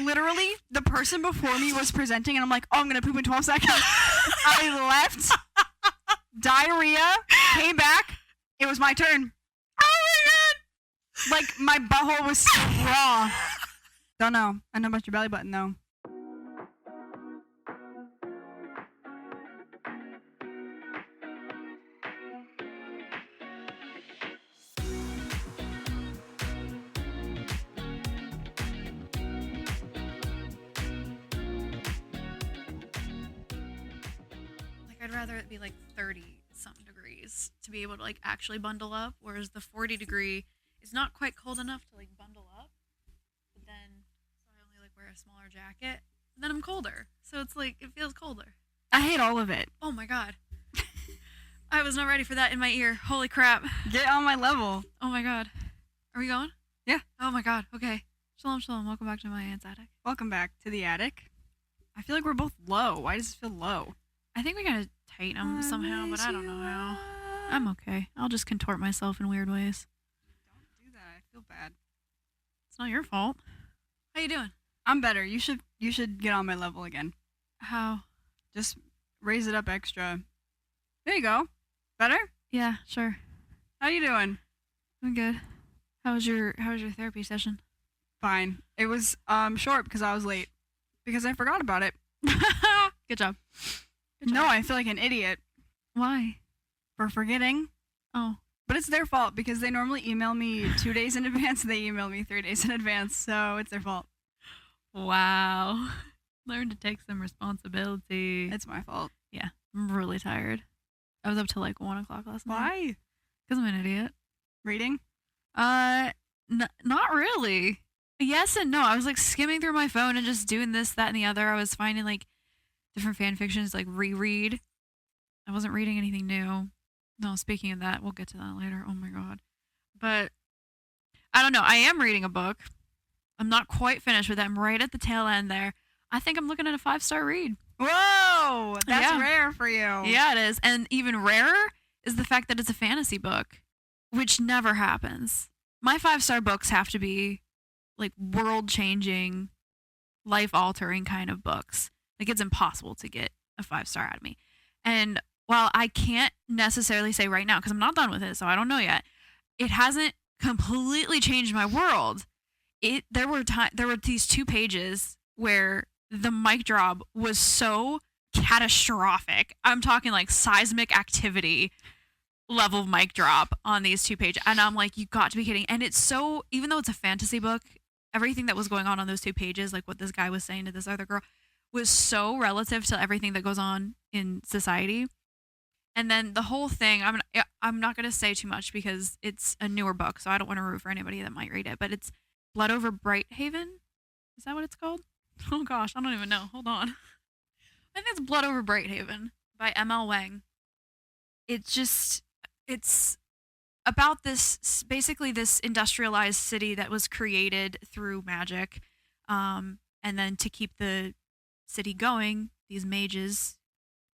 Literally, the person before me was presenting, and I'm like, oh, I'm going to poop in 12 seconds. I left, diarrhea, came back, it was my turn. Oh my god! Like, my butthole was so raw. Don't know. I know about your belly button, though. I'd rather it be like 30-something degrees to be able to like actually bundle up, whereas the 40-degree is not quite cold enough to like bundle up. But then, so I only like wear a smaller jacket. And then I'm colder, so it's like it feels colder. I hate all of it. Oh my god, I was not ready for that in my ear. Holy crap! Get on my level. Oh my god, are we going? Yeah. Oh my god. Okay. Shalom, shalom. Welcome back to my aunt's attic. Welcome back to the attic. I feel like we're both low. Why does it feel low? I think we gotta tighten them somehow, but I don't know how. I'm okay. I'll just contort myself in weird ways. Don't do that. I feel bad. It's not your fault. How you doing? I'm better. You should get on my level again. How? Just raise it up extra. There you go. Better? Yeah, sure. How you doing? I'm good. How was your therapy session? Fine. It was short because I was late. Because I forgot about it. Good job. No, I feel like an idiot. Why? For forgetting. Oh. But it's their fault because they normally email me 2 days in advance. They email me 3 days in advance. So it's their fault. Wow. Learn to take some responsibility. It's my fault. Yeah. I'm really tired. I was up till like 1 o'clock last night. Why? Because I'm an idiot. Reading? Not really. Yes and no. I was like skimming through my phone and just doing this, that, and the other. I was finding like different fan fictions, like reread. I wasn't reading anything new. No, speaking of that, we'll get to that later. Oh my god. But I don't know. I am reading a book. I'm not quite finished with it. I'm right at the tail end there. I think I'm looking at a 5-star read. Whoa! That's rare for you. Yeah, it is. And even rarer is the fact that it's a fantasy book, which never happens. My 5-star books have to be like world-changing, life-altering kind of books. Like, it's impossible to get a 5-star out of me. And while I can't necessarily say right now, because I'm not done with it, so I don't know yet, it hasn't completely changed my world. There were these 2 pages where the mic drop was so catastrophic. I'm talking like seismic activity level mic drop on these 2 pages. And I'm like, you got to be kidding. And it's so, even though it's a fantasy book, everything that was going on those 2 pages, like what this guy was saying to this other girl, was so relative to everything that goes on in society. And then the whole thing, I'm not going to say too much because it's a newer book, so I don't want to root for anybody that might read it, but it's Blood Over Brighthaven? Is that what it's called? Oh gosh, I don't even know. Hold on. I think it's Blood Over Brighthaven by M.L. Wang. It's about this, basically this industrialized city that was created through magic. And then to keep the city going, these mages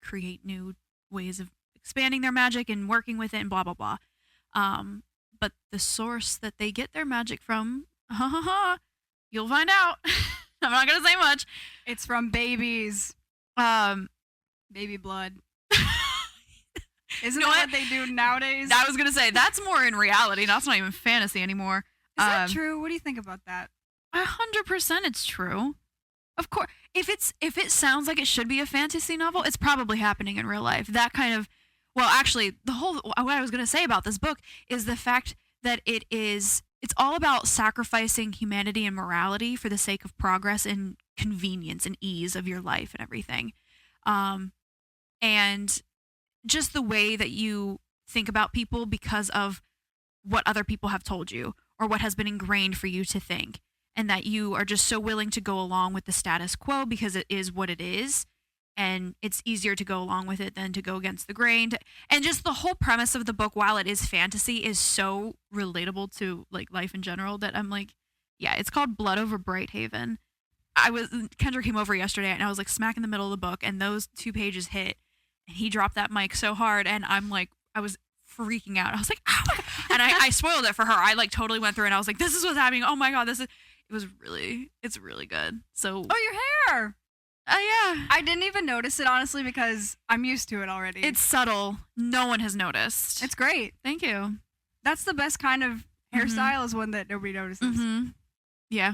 create new ways of expanding their magic and working with it and blah, blah, blah. But the source that they get their magic from, you'll find out. I'm not going to say much. It's from babies. Baby blood. Isn't that what they do nowadays? I was going to say, that's more in reality. That's not even fantasy anymore. Is that true? What do you think about that? 100% it's true. Of course. If it sounds like it should be a fantasy novel, it's probably happening in real life. That kind of, well, actually, what I was going to say about this book is the fact that it's all about sacrificing humanity and morality for the sake of progress and convenience and ease of your life and everything. And just the way that you think about people because of what other people have told you or what has been ingrained for you to think. And that you are just so willing to go along with the status quo because it is what it is. And it's easier to go along with it than to go against the grain. And just the whole premise of the book, while it is fantasy, is so relatable to like life in general that I'm like, yeah, it's called Blood Over Brighthaven. Kendra came over yesterday and I was like smack in the middle of the book and those 2 pages hit and he dropped that mic so hard and I'm like, I was freaking out. I was like, ow. And I spoiled it for her. I like totally went through and I was like, this is what's happening. Oh my God, It's really good. So, Oh, your hair! yeah. I didn't even notice it, honestly, because I'm used to it already. It's subtle. No one has noticed. It's great. Thank you. That's the best kind of hairstyle, is one that nobody notices. Mm-hmm. Yeah.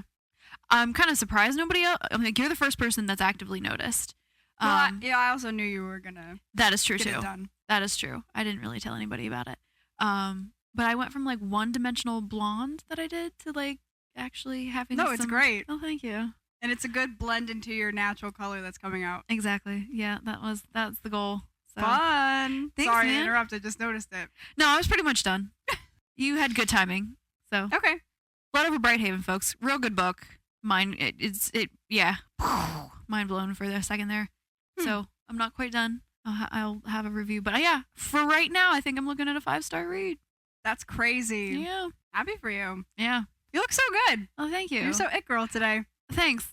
I'm kind of surprised nobody else. I'm like, you're the first person that's actively noticed. Well, I also knew you were gonna That is true get too. it done. That is true. I didn't really tell anybody about it. But I went from like one-dimensional blonde that I did to like actually having. No, it's great. Oh, thank you. And it's a good blend into your natural color that's coming out. Exactly. Yeah, that's the goal. So. Fun. Thanks, Sorry man. to interrupt. I just noticed it. No, I was pretty much done. You had good timing. So. Okay. Blood Over Brighthaven, folks. Real good book. Yeah. Mind blown for a second there. So I'm not quite done. I'll have a review, but yeah, for right now, I think I'm looking at a 5-star read. That's crazy. Yeah. Happy for you. Yeah. You look so good. Oh, thank you. You're so it girl today. Thanks.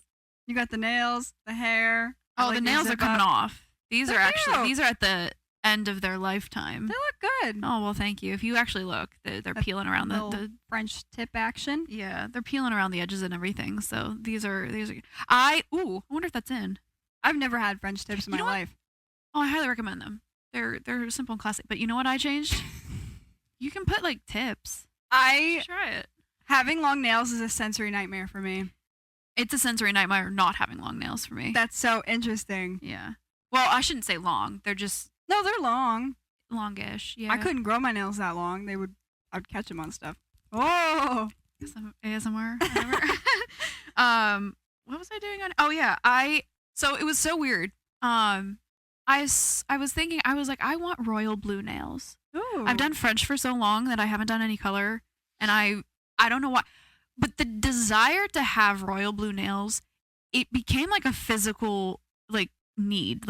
You got the nails, the hair. Oh, the nails are coming off. These are at the end of their lifetime. They look good. Oh, well, thank you. If you actually look, they're peeling around the French tip action. Yeah, they're peeling around the edges and everything. So these are I wonder if that's in. I've never had French tips in my life. Oh, I highly recommend them. They're simple and classic. But you know what I changed? You can put like tips. Try it. Having long nails is a sensory nightmare for me. It's a sensory nightmare not having long nails for me. That's so interesting. Yeah. Well, I shouldn't say long. They're just they're long. Longish. Yeah. I couldn't grow my nails that long. I'd catch them on stuff. Oh. ASMR. What was I doing on? Oh yeah. So it was so weird. I was thinking, I was like, I want royal blue nails. Ooh. I've done French for so long that I haven't done any color, and I don't know why, but the desire to have royal blue nails, it became like a physical like need.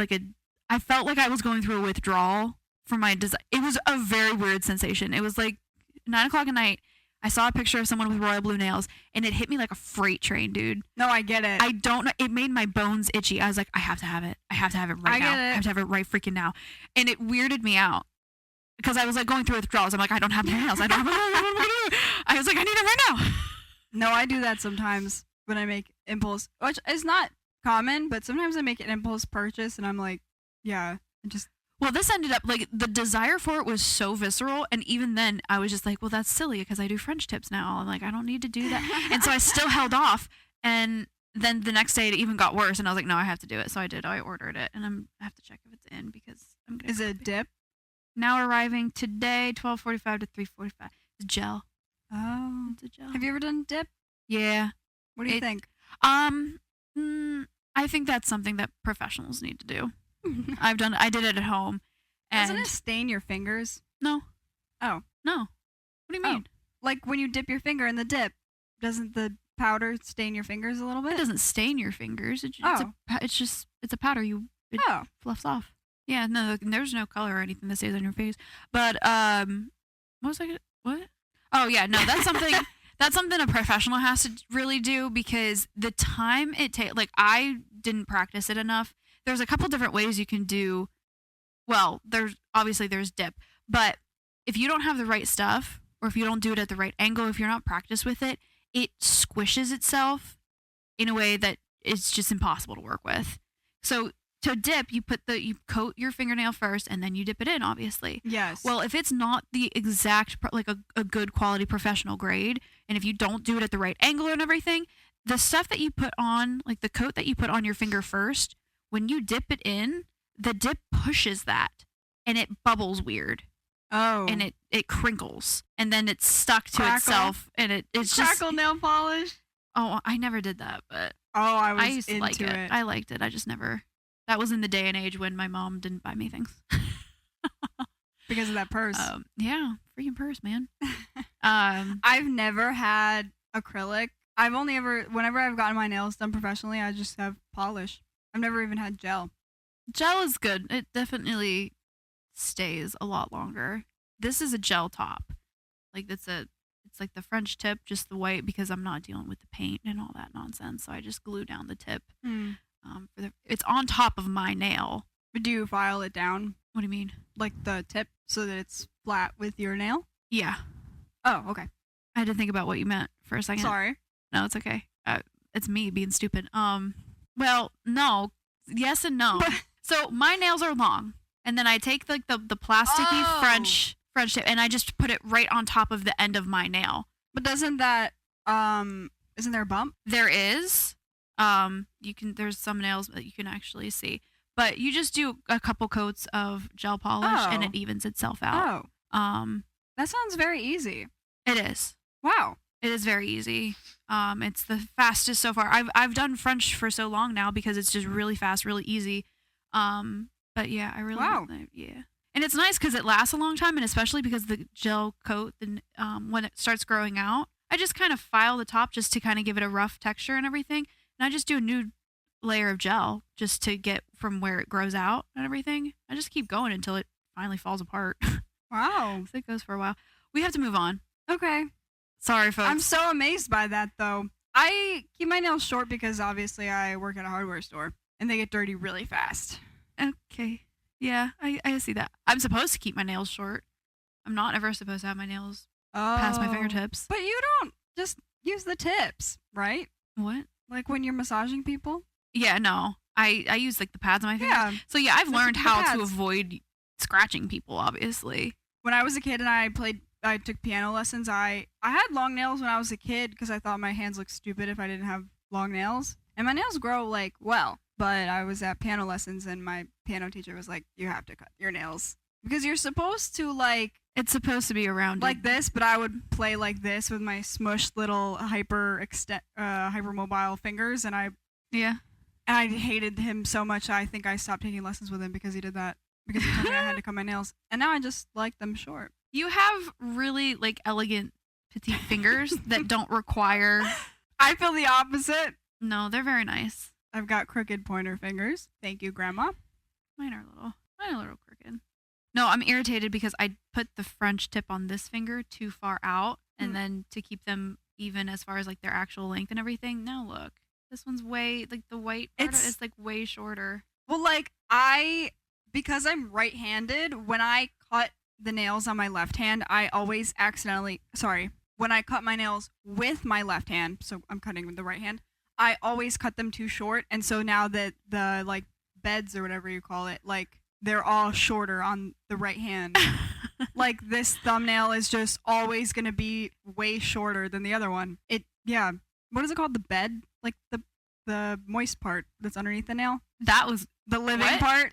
I felt like I was going through a withdrawal from my desire. It was a very weird sensation. It was like 9:00 at night. I saw a picture of someone with royal blue nails, and it hit me like a freight train, dude. No, I get it. I don't know. It made my bones itchy. I was like, I have to have it. I have to have it right now. I have to have it right freaking now. And it weirded me out because I was like going through withdrawals. I'm like, I don't have nails. I don't have I was like, I need it right now. No, I do that sometimes when I make impulse, which is not common, but sometimes I make an impulse purchase, and I'm like, yeah, Well, this ended up, like, the desire for it was so visceral, and even then, I was just like, well, that's silly, because I do French tips now. I'm like, I don't need to do that. And so I still held off, and then the next day, it even got worse, and I was like, no, I have to do it. So I did. I ordered it, and I have to check if it's in, because I'm going to... Is it a dip? Now arriving today, 12:45 to 3:45. It's gel. Oh. It's a gel. Have you ever done dip? Yeah. What do you think? I think that's something that professionals need to do. I did it at home. And Doesn't it stain your fingers? No. Oh. No. What do you mean? Like when you dip your finger in the dip, doesn't the powder stain your fingers a little bit? It doesn't stain your fingers. It's a powder. It fluffs off. Yeah, no, there's no color or anything that stays on your face. But what? Oh yeah, no, that's something that's something a professional has to really do, because the time it takes, like, I didn't practice it enough. There's a couple different ways you can do. Well, there's dip, but if you don't have the right stuff, or if you don't do it at the right angle, if you're not practiced with it, it squishes itself in a way that it's just impossible to work with. So to dip, you coat your fingernail first, and then you dip it in, obviously. Yes. Well, if it's not the exact, like a good quality professional grade, and if you don't do it at the right angle and everything, the stuff that you put on, like the coat that you put on your finger first, when you dip it in, the dip pushes that, and it bubbles weird. Oh. And it crinkles, and then it's stuck to itself, and it's just... Crackle nail polish? Oh, I never did that, but... Oh, I used to like it. I liked it. I just never... That was in the day and age when my mom didn't buy me things. Because of that purse. Yeah, freaking purse, man. I've never had acrylic. Whenever I've gotten my nails done professionally, I just have polish. I've never even had gel. Gel is good. It definitely stays a lot longer. This is a gel top. Like, it's like the French tip, just the white, because I'm not dealing with the paint and all that nonsense. So I just glue down the tip. It's on top of my nail. But do you file it down? What do you mean? Like the tip, so that it's flat with your nail? Yeah. Oh, okay. I had to think about what you meant for a second. Sorry. No, it's okay. It's me being stupid. Well, no. Yes and no. So my nails are long, and then I take like the plasticky French tip, and I just put it right on top of the end of my nail. But doesn't that isn't there a bump? There is. There's some nails that you can actually see. But you just do a couple coats of gel polish and it evens itself out. Oh. That sounds very easy. It is. Wow. It is very easy. It's the fastest so far. I've done French for so long now because it's just really fast, really easy. But yeah, I really yeah. And it's nice because it lasts a long time, and especially because the gel coat, when it starts growing out, I just kind of file the top just to kind of give it a rough texture and everything. And I just do a new layer of gel just to get from where it grows out and everything. I just keep going until it finally falls apart. Wow. So it goes for a while. We have to move on. Okay. Sorry, folks. I'm so amazed by that, though. I keep my nails short because obviously I work at a hardware store and they get dirty really fast. Okay. Yeah, I see that. I'm supposed to keep my nails short. I'm not ever supposed to have my nails past my fingertips. But you don't just use the tips, right? What? Like when you're massaging people? Yeah, no. I use like the pads on my fingers. Yeah. So yeah, I've learned the how pads. to avoid scratching people, obviously. When I was a kid and I took piano lessons, I had long nails when I was a kid because I thought my hands looked stupid if I didn't have long nails. And my nails grow like well, but I was at piano lessons and my piano teacher was like, you have to cut your nails. Because you're supposed to it's supposed to be around like this, but I would play like this with my smushed little hypermobile fingers, and I hated him so much. I think I stopped taking lessons with him because he did that. Because he told me I had to cut my nails, and now I just like them short. You have really elegant petite fingers that don't require. I feel the opposite. No, they're very nice. I've got crooked pointer fingers. Thank you, Grandma. Mine are a little crooked. No, I'm irritated because I put the French tip on this finger too far out, and then to keep them even as far as their actual length and everything. Now look, this one's way the white part is way shorter. Well, because I'm right-handed, when I cut the nails on my left hand, I always when I cut my nails with my left hand, so I'm cutting with the right hand, I always cut them too short, and so now that the beds or whatever you call it, they're all shorter on the right hand. This thumbnail is just always gonna be way shorter than the other one. What is it called? The bed? The moist part that's underneath the nail? That was the living part?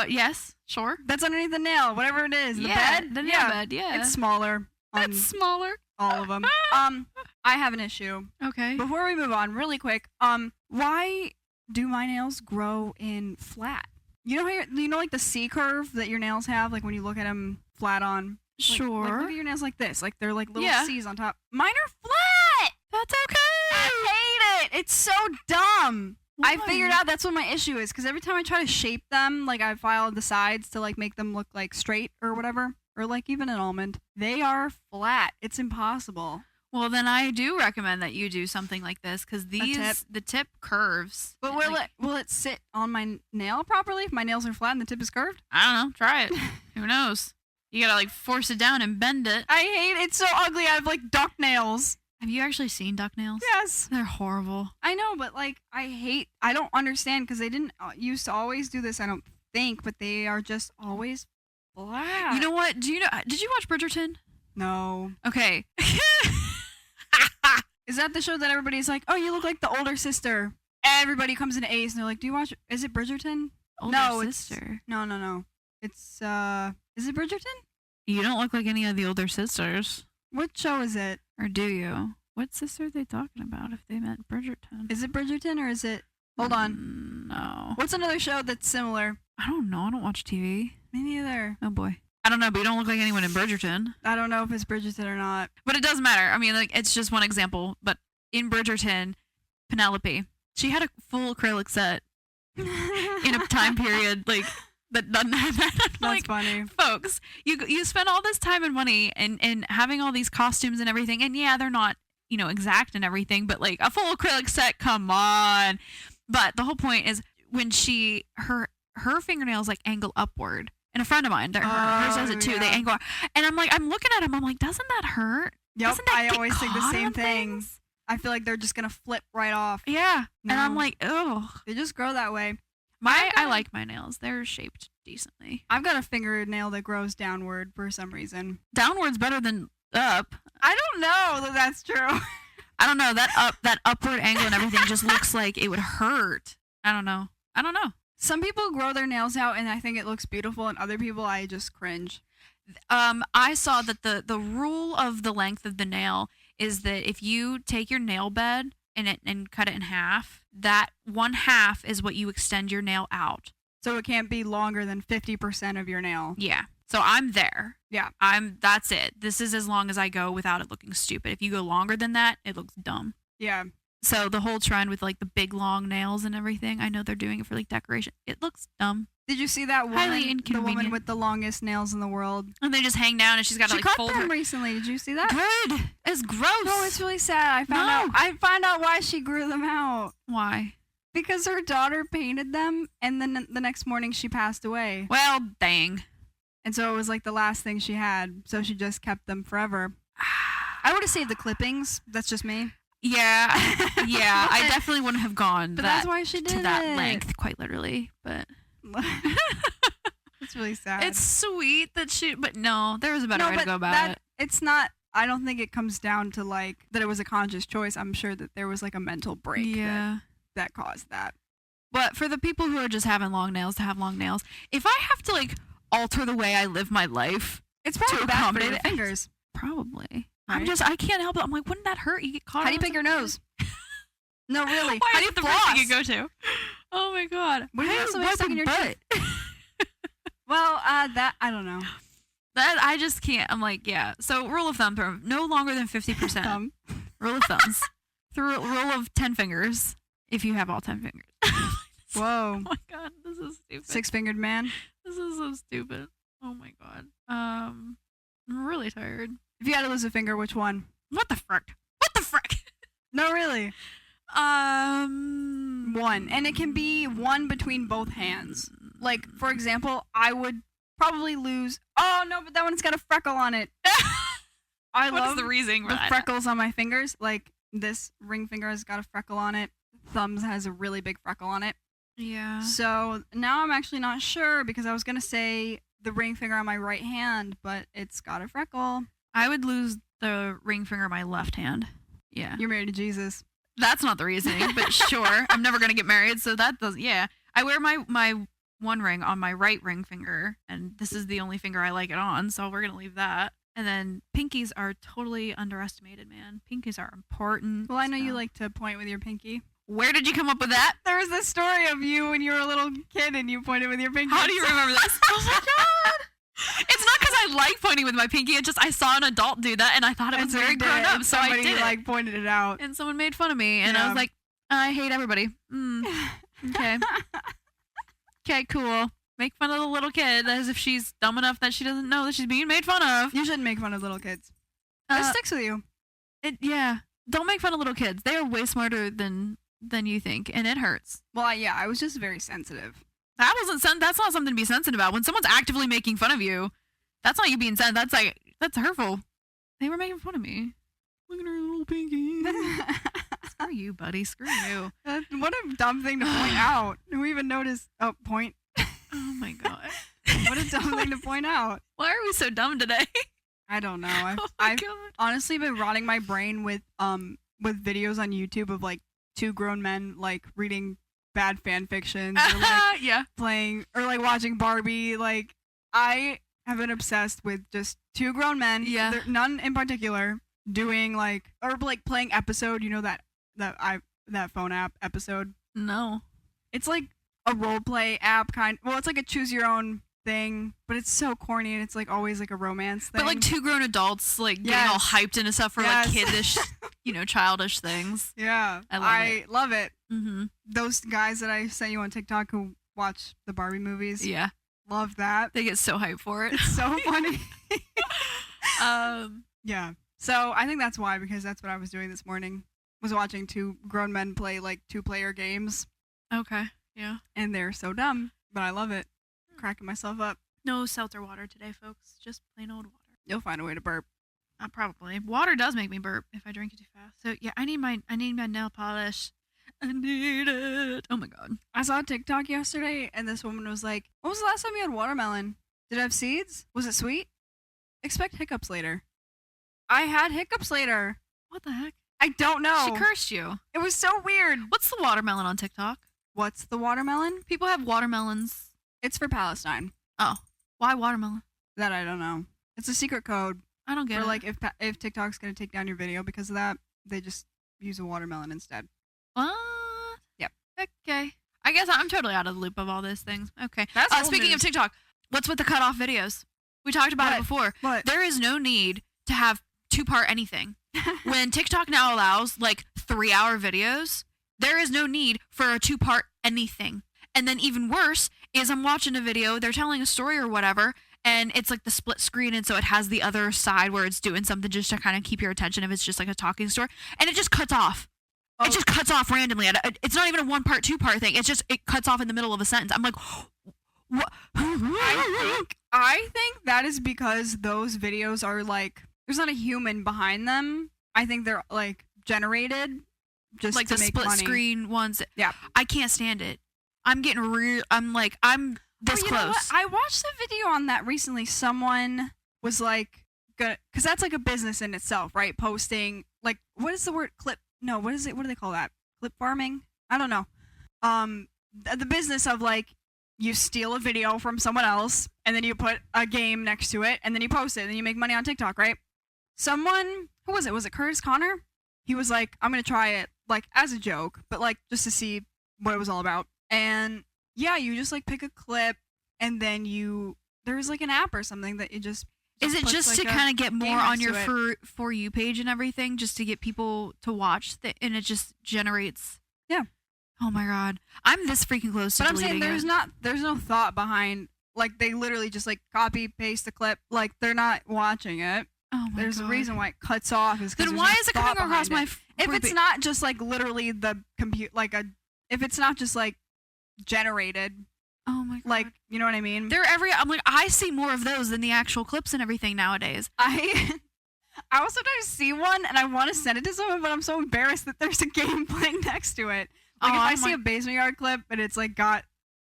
Yes, sure. That's underneath the nail, whatever it is. The bed? The nail bed, yeah. It's smaller. It's smaller. All of them. I have an issue. Okay. Before we move on, really quick, why do my nails grow in flat? You know how the C curve that your nails have, when you look at them flat on? Sure. Look at your nails like this. They're little C's on top. Mine are flat! That's okay. I hate it! It's so dumb! Why? I figured out that's what my issue is, because every time I try to shape them, I file the sides to make them look straight or whatever, or even an almond, they are flat. It's impossible. Well, then I do recommend that you do something like this, because the tip curves. But will it sit on my nail properly if my nails are flat and the tip is curved? I don't know. Try it. Who knows? You gotta force it down and bend it. I hate it. It's so ugly. I have duck nails. Have you actually seen duck nails? Yes. They're horrible. I know, but I don't understand because they didn't used to always do this, I don't think, but they are just always flat. You know what? Did you watch Bridgerton? No. Okay. Is that the show that everybody's like, oh, you look like the older sister? Everybody comes into Ace and they're like, do you watch, is it Bridgerton? Older sister. No. It's, is it Bridgerton? You don't look like any of the older sisters. What show is it? Or do you? What sister are they talking about if they meant Bridgerton? Is it Bridgerton or is it... Hold on. No. What's another show that's similar? I don't know. I don't watch TV. Me neither. Oh, boy. I don't know, but you don't look like anyone in Bridgerton. I don't know if it's Bridgerton or not. But it doesn't matter. I mean, it's just one example. But in Bridgerton, Penelope, she had a full acrylic set in a time period, that doesn't have that. That's funny. Folks, you spend all this time and money and having all these costumes and everything, and yeah, they're not, exact and everything, but a full acrylic set, come on. But the whole point is when her fingernails angle upward. And a friend of mine, hers does it too. Yeah. They angle, and I'm looking at him. I'm like, doesn't that hurt? Yep, Doesn't that I always think the same thing. I feel like they're just gonna flip right off. Yeah. And I'm No. like, oh. They just grow that way. I like my nails. They're shaped decently. I've got a fingernail that grows downward for some reason. Downward's better than up. I don't know that that's true. I don't know. That upward angle and everything just looks like it would hurt. I don't know. Some people grow their nails out and I think it looks beautiful, and other people I just cringe. I saw that the rule of the length of the nail is that if you take your nail bed and cut it in half, that one half is what you extend your nail out. So it can't be longer than 50% of your nail. Yeah. So I'm there. Yeah. That's it. This is as long as I go without it looking stupid. If you go longer than that, it looks dumb. Yeah. So the whole trend with like the big long nails and everything, I know they're doing it for like decoration. It looks dumb. Did you see that Highly woman, the woman inconvenient. with the longest nails in the world? And they just hang down and she's got to She like cut fold them her. recently. Did you see that? Good. It's gross. No, it's really sad. I found out why she grew them out. Why? Because her daughter painted them, and then the next morning she passed away. Well, dang. And so it was like the last thing she had, so she just kept them forever. I would have saved the clippings. That's just me. Yeah. Yeah. I definitely wouldn't have gone But that's why she did to that it. length, quite literally. But It's really sad. it's sweet that but no, there was a better way to go about it. It's not. I don't think it comes down to like that it was a conscious choice. I'm sure that there was like a mental break Yeah. that caused that. But for the people who are just having long nails to have long nails, if I have to like alter the way I live my life, It's probably To bad for accommodate your it. fingers. probably. Right. I can't help it. I'm like, wouldn't that hurt? You get caught. How do you on pick your something? nose? No, really. Why How is do you it the first thing you floss? go to? Oh my god. What do you How have do something wipe stuck in a your butt? Well, that I don't know. That I just can't. I'm like, yeah. So rule of thumb, no longer than 50%. Rule of thumbs. Rule of 10 fingers if you have all 10 fingers. Whoa. Oh my god, this is stupid. 6-fingered man. This is so stupid. Oh my god. I'm really tired. If you had to lose a finger, which one? What the frick? What the frick? No, really. One. And it can be one between both hands. Like, for example, I would probably lose. Oh, no, but that one's got a freckle on it. I What love is the reasoning for the that? freckles on my fingers. Like, this ring finger has got a freckle on it. Thumbs has a really big freckle on it. Yeah. So now I'm actually not sure because I was going to say the ring finger on my right hand, but it's got a freckle. I would lose the ring finger on my left hand. Yeah. You're married to Jesus. That's not the reasoning, but sure. I'm never going to get married, so that doesn't. Yeah. I wear my one ring on my right ring finger, and this is the only finger I like it on, so we're going to leave that. And then pinkies are totally underestimated, man. Pinkies are important. Well, I know you so- like to point with your pinky. Where did you come up with that? There was this story of you when you were a little kid and you pointed with your pinky. How do you remember this? Oh my god! It's not because I like pointing with my pinky. It's just I saw an adult do that and I thought it was very grown up, so I somebody did it. like pointed it out. And someone made fun of me, and I Yeah. was like, I hate everybody. Okay. Okay, cool. Make fun of the little kid as if she's dumb enough that she doesn't know that she's being made fun of. You shouldn't make fun of little kids. Uh, It sticks with you. Yeah. Don't make fun of little kids. They are way smarter than you think, and it hurts. Well, I was just very sensitive. That's not something to be sensitive about. When someone's actively making fun of you, that's not you being sensitive. That's hurtful. They were making fun of me. Look at her little pinky. Screw you, buddy. Screw you. What a dumb thing to point out. Who even noticed? Oh, point. Oh my god. What a dumb thing to point out. Why are we so dumb today? I don't know. Oh my I've god. honestly been rotting my brain with videos on YouTube of like two grown men like reading bad fan fictions or like Yeah. playing or like watching Barbie. Like I have been obsessed with just two grown men. Yeah. None in particular doing like or like playing Episode. You know that phone app Episode. No. It's like a role play app kind. Well, it's like a choose your own thing, but it's so corny and it's like always like a romance thing. But like two grown adults like getting all Yes. hyped into stuff for Yes. like kiddish, childish things. Yeah, I love it. Mm-hmm. Those guys that I sent you on TikTok who watch the Barbie movies, Yeah. love that. They get so hyped for it. It's so funny. um. Yeah. So I think that's why, because that's what I was doing this morning. Was watching two grown men play like 2-player games, Okay. Yeah. and they're so dumb, but I love it. Cracking myself up. No seltzer water today, folks. Just plain old water. You'll find a way to burp. Probably. Water does make me burp if I drink it too fast. So yeah, I need my nail polish. I need it. Oh my god. I saw a TikTok yesterday, and this woman was like, "When was the last time you had watermelon? Did it have seeds? Was it sweet? Expect hiccups later." I had hiccups later. What the heck? I don't know. She cursed you. It was so weird. What's the watermelon on TikTok? What's the watermelon? People have watermelons. It's for Palestine. Oh, why watermelon? That I don't know. It's a secret code I don't get for it. like if TikTok's gonna take down your video because of that, they just use a watermelon instead. What? Yep. Okay. I guess I'm totally out of the loop of all those things. Okay. That's old Speaking news. of TikTok, what's with the cutoff videos? We talked about it before. What? There is no need to have 2-part anything. When TikTok now allows like 3-hour videos, there is no need for a 2-part anything. And then even worse is I'm watching a video, they're telling a story or whatever, and it's like the split screen, and so it has the other side where it's doing something just to kind of keep your attention if it's just like a talking story, and it just cuts off. Oh. It just cuts off randomly. It's not even a 1-part, 2-part thing. It's just, it cuts off in the middle of a sentence. I'm like, what? I think that is because those videos are like there's not a human behind them. I think they're like generated just like to the make split money. screen ones. Yeah. I can't stand it. I'm getting real. I'm this you know close. what? I watched a video on that recently. Someone was like, because that's like a business in itself, right? Posting like what is the word clip? No, what is it? What do they call that? Clip farming? I don't know. The business of like you steal a video from someone else and then you put a game next to it and then you post it and then you make money on TikTok, right? Someone, who was it? Was it Curtis Connor? He was like, I'm gonna try it like as a joke, but like just to see what it was all about. And yeah, you just like pick a clip and then there's like an app or something that you just Is it puts, just like, to a kind of get game more on next your to for you page and everything, just to get people to watch and it just generates? Yeah. Oh my god, I'm this freaking close to But I'm deleting saying it. there's no thought behind, like they literally just like copy paste the clip, like they're not watching it. Oh my There's god. a reason why it cuts off is because Then why is it coming across my? if it's not just like literally the compute if it's not just like generated, Oh my god. like you know what I mean. I'm like, I see more of those than the actual clips and everything nowadays. I will sometimes see one and I want to send it to someone, but I'm so embarrassed that there's a game playing next to it. Like if I see a basement yard clip and it's like got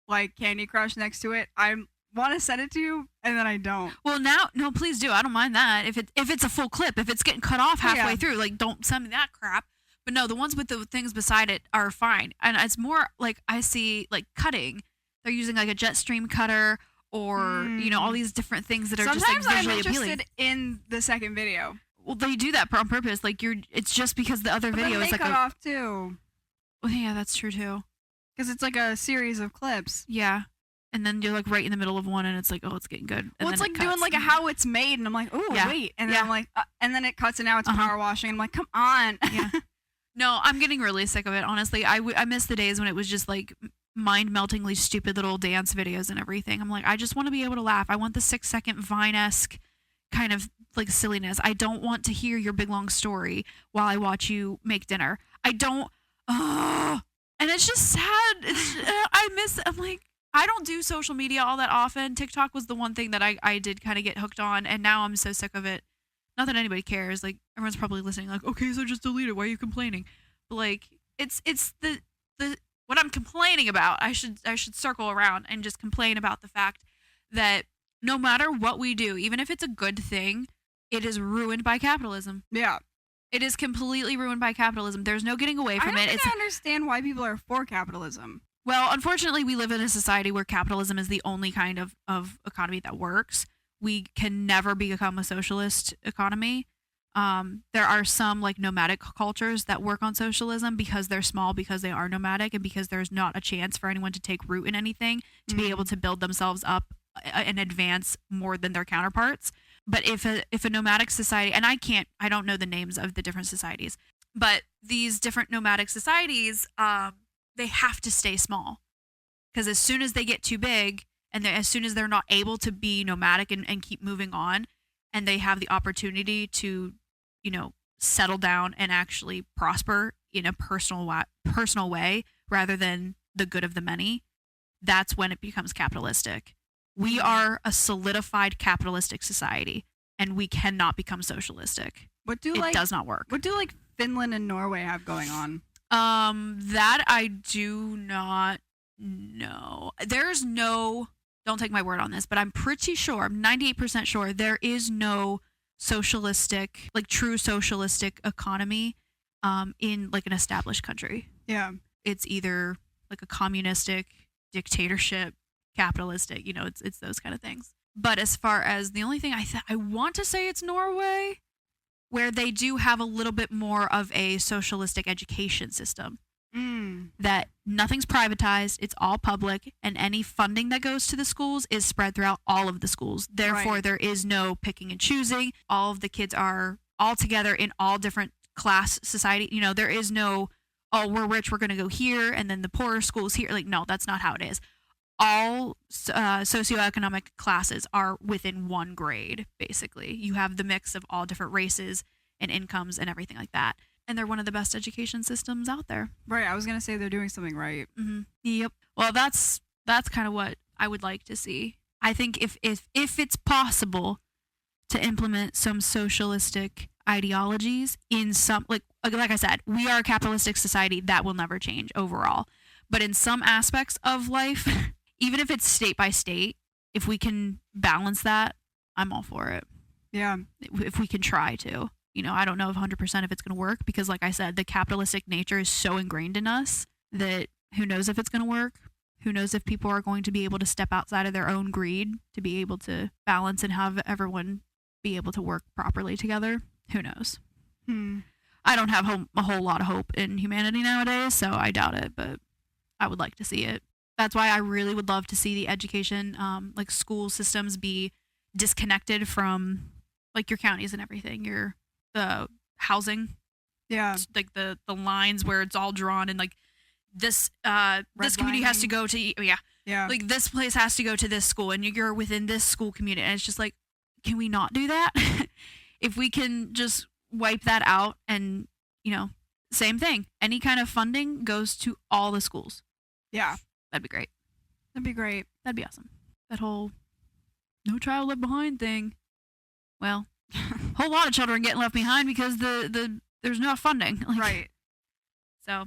like Candy Crush next to it, I want to send it to you and then I don't. Well, now, no, please do. I don't mind that. If it's a full clip, if it's getting cut off halfway Yeah. through, like don't send me that crap. But no, the ones with the things beside it are fine. And it's more like I see like cutting. They're using like a jet stream cutter or all these different things that are Sometimes just like I'm visually interested appealing. in the second video. Well, they do that on purpose. Like it's just because the other But video then is they like cut a. off too. Well, yeah, that's true too. Because it's like a series of clips. Yeah. And then you're like right in the middle of one, and it's like, oh, it's getting good. And Well, it's then like it doing cuts. like a how it's made, and I'm like, oh Yeah. wait, and then Yeah. I'm like, and then it cuts, and now it's Uh-huh. power washing, and I'm like, come on. Yeah. No, I'm getting really sick of it. Honestly, I miss the days when it was just like mind-meltingly stupid little dance videos and everything. I'm like, I just want to be able to laugh. I want the 6-second Vine-esque kind of like silliness. I don't want to hear your big long story while I watch you make dinner. I don't. And it's just sad. I'm like, I don't do social media all that often. TikTok was the one thing that I did kind of get hooked on, and now I'm so sick of it. Not that anybody cares. Like everyone's probably listening. Like, okay, so just delete it. Why are you complaining? But like, it's the what I'm complaining about. I should circle around and just complain about the fact that no matter what we do, even if it's a good thing, it is ruined by capitalism. Yeah. It is completely ruined by capitalism. There's no getting away from I it. don't think I understand why people are for capitalism. Well, unfortunately, we live in a society where capitalism is the only kind of economy that works. We can never become a socialist economy. There are some like nomadic cultures that work on socialism because they're small, because they are nomadic, and because there's not a chance for anyone to take root in anything to be able to build themselves up and advance more than their counterparts. But if a nomadic society, and I don't know the names of the different societies, but these different nomadic societies, they have to stay small, because as soon as they get too big, and as soon as they're not able to be nomadic and keep moving on, and they have the opportunity to, settle down and actually prosper in a personal way rather than the good of the many, that's when it becomes capitalistic. We are a solidified capitalistic society, and we cannot become socialistic. It does not work. What do like Finland and Norway have going on? That I do not know. There's no, don't take my word on this, but I'm pretty sure, I'm 98% sure there is no socialistic, like true socialistic economy in like an established country. Yeah. It's either like a communistic, dictatorship, capitalistic, it's those kind of things. But as far as the only thing I want to say it's Norway, where they do have a little bit more of a socialistic education system. That nothing's privatized, it's all public, and any funding that goes to the schools is spread throughout all of the schools. Therefore, There is no picking and choosing. All of the kids are all together in all different class society. There is no, oh, we're rich, we're going to go here, and then the poorer schools here. Like, no, that's not how it is. All socioeconomic classes are within one grade, basically. You have the mix of all different races and incomes and everything like that. And they're one of the best education systems out there. Right. I was going to say they're doing something right. Mm-hmm. Yep. Well, that's kind of what I would like to see. I think if it's possible to implement some socialistic ideologies in some, like I said, we are a capitalistic society that will never change overall. But in some aspects of life, even if it's state by state, if we can balance that, I'm all for it. Yeah. If we can try to. I don't know if 100% if it's going to work because, like I said, the capitalistic nature is so ingrained in us that who knows if it's going to work? Who knows if people are going to be able to step outside of their own greed to be able to balance and have everyone be able to work properly together? Who knows? I don't have a whole lot of hope in humanity nowadays, so I doubt it, but I would like to see it. That's why I really would love to see the education, like school systems be disconnected from like your counties and everything, the housing, like the lines where it's all drawn and like this community has to go to like this place has to go to this school and you're within this school community, and it's just like, can we not do that? If we can just wipe that out, and same thing, any kind of funding goes to all the schools. Yeah, that'd be great. That'd be awesome. That whole no child left behind thing. Well, a whole lot of children getting left behind because there's no funding. Right. So,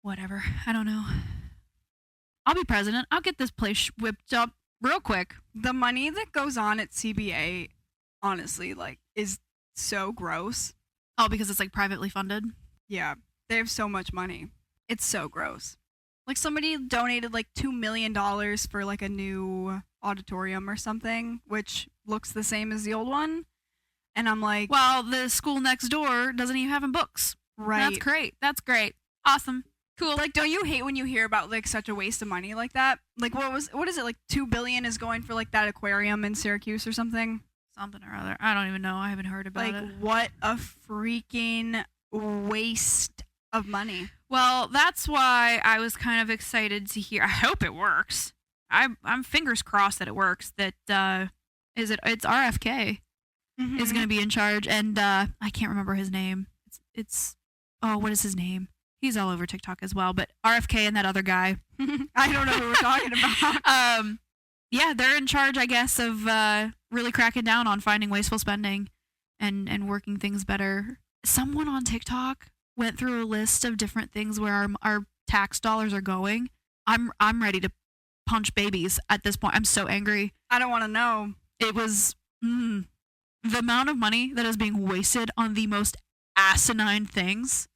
whatever. I don't know. I'll be president. I'll get this place whipped up real quick. The money that goes on at CBA, honestly, like, is so gross. Oh, because it's like privately funded? Yeah. They have so much money. It's so gross. Like, somebody donated like $2 million for like a new auditorium or something, which looks the same as the old one. And I'm like, well, the school next door doesn't even have books. Right. That's great. Awesome. Cool. Like, don't you hate when you hear about like such a waste of money like that? Like, what is it, like $2 billion is going for like that aquarium in Syracuse or something? Something or other. I don't even know. I haven't heard about it. Like, what a freaking waste of money. Well, that's why I was kind of excited to hear. I hope it works. I'm fingers crossed that it works. That it's RFK. Mm-hmm. Is going to be in charge, and I can't remember his name. It's what is his name? He's all over TikTok as well, but RFK and that other guy. I don't know who we're talking about. Yeah, they're in charge, I guess, of really cracking down on finding wasteful spending and working things better. Someone on TikTok went through a list of different things where our tax dollars are going. I'm ready to punch babies at this point. I'm so angry. I don't want to know. It was the amount of money that is being wasted on the most asinine things.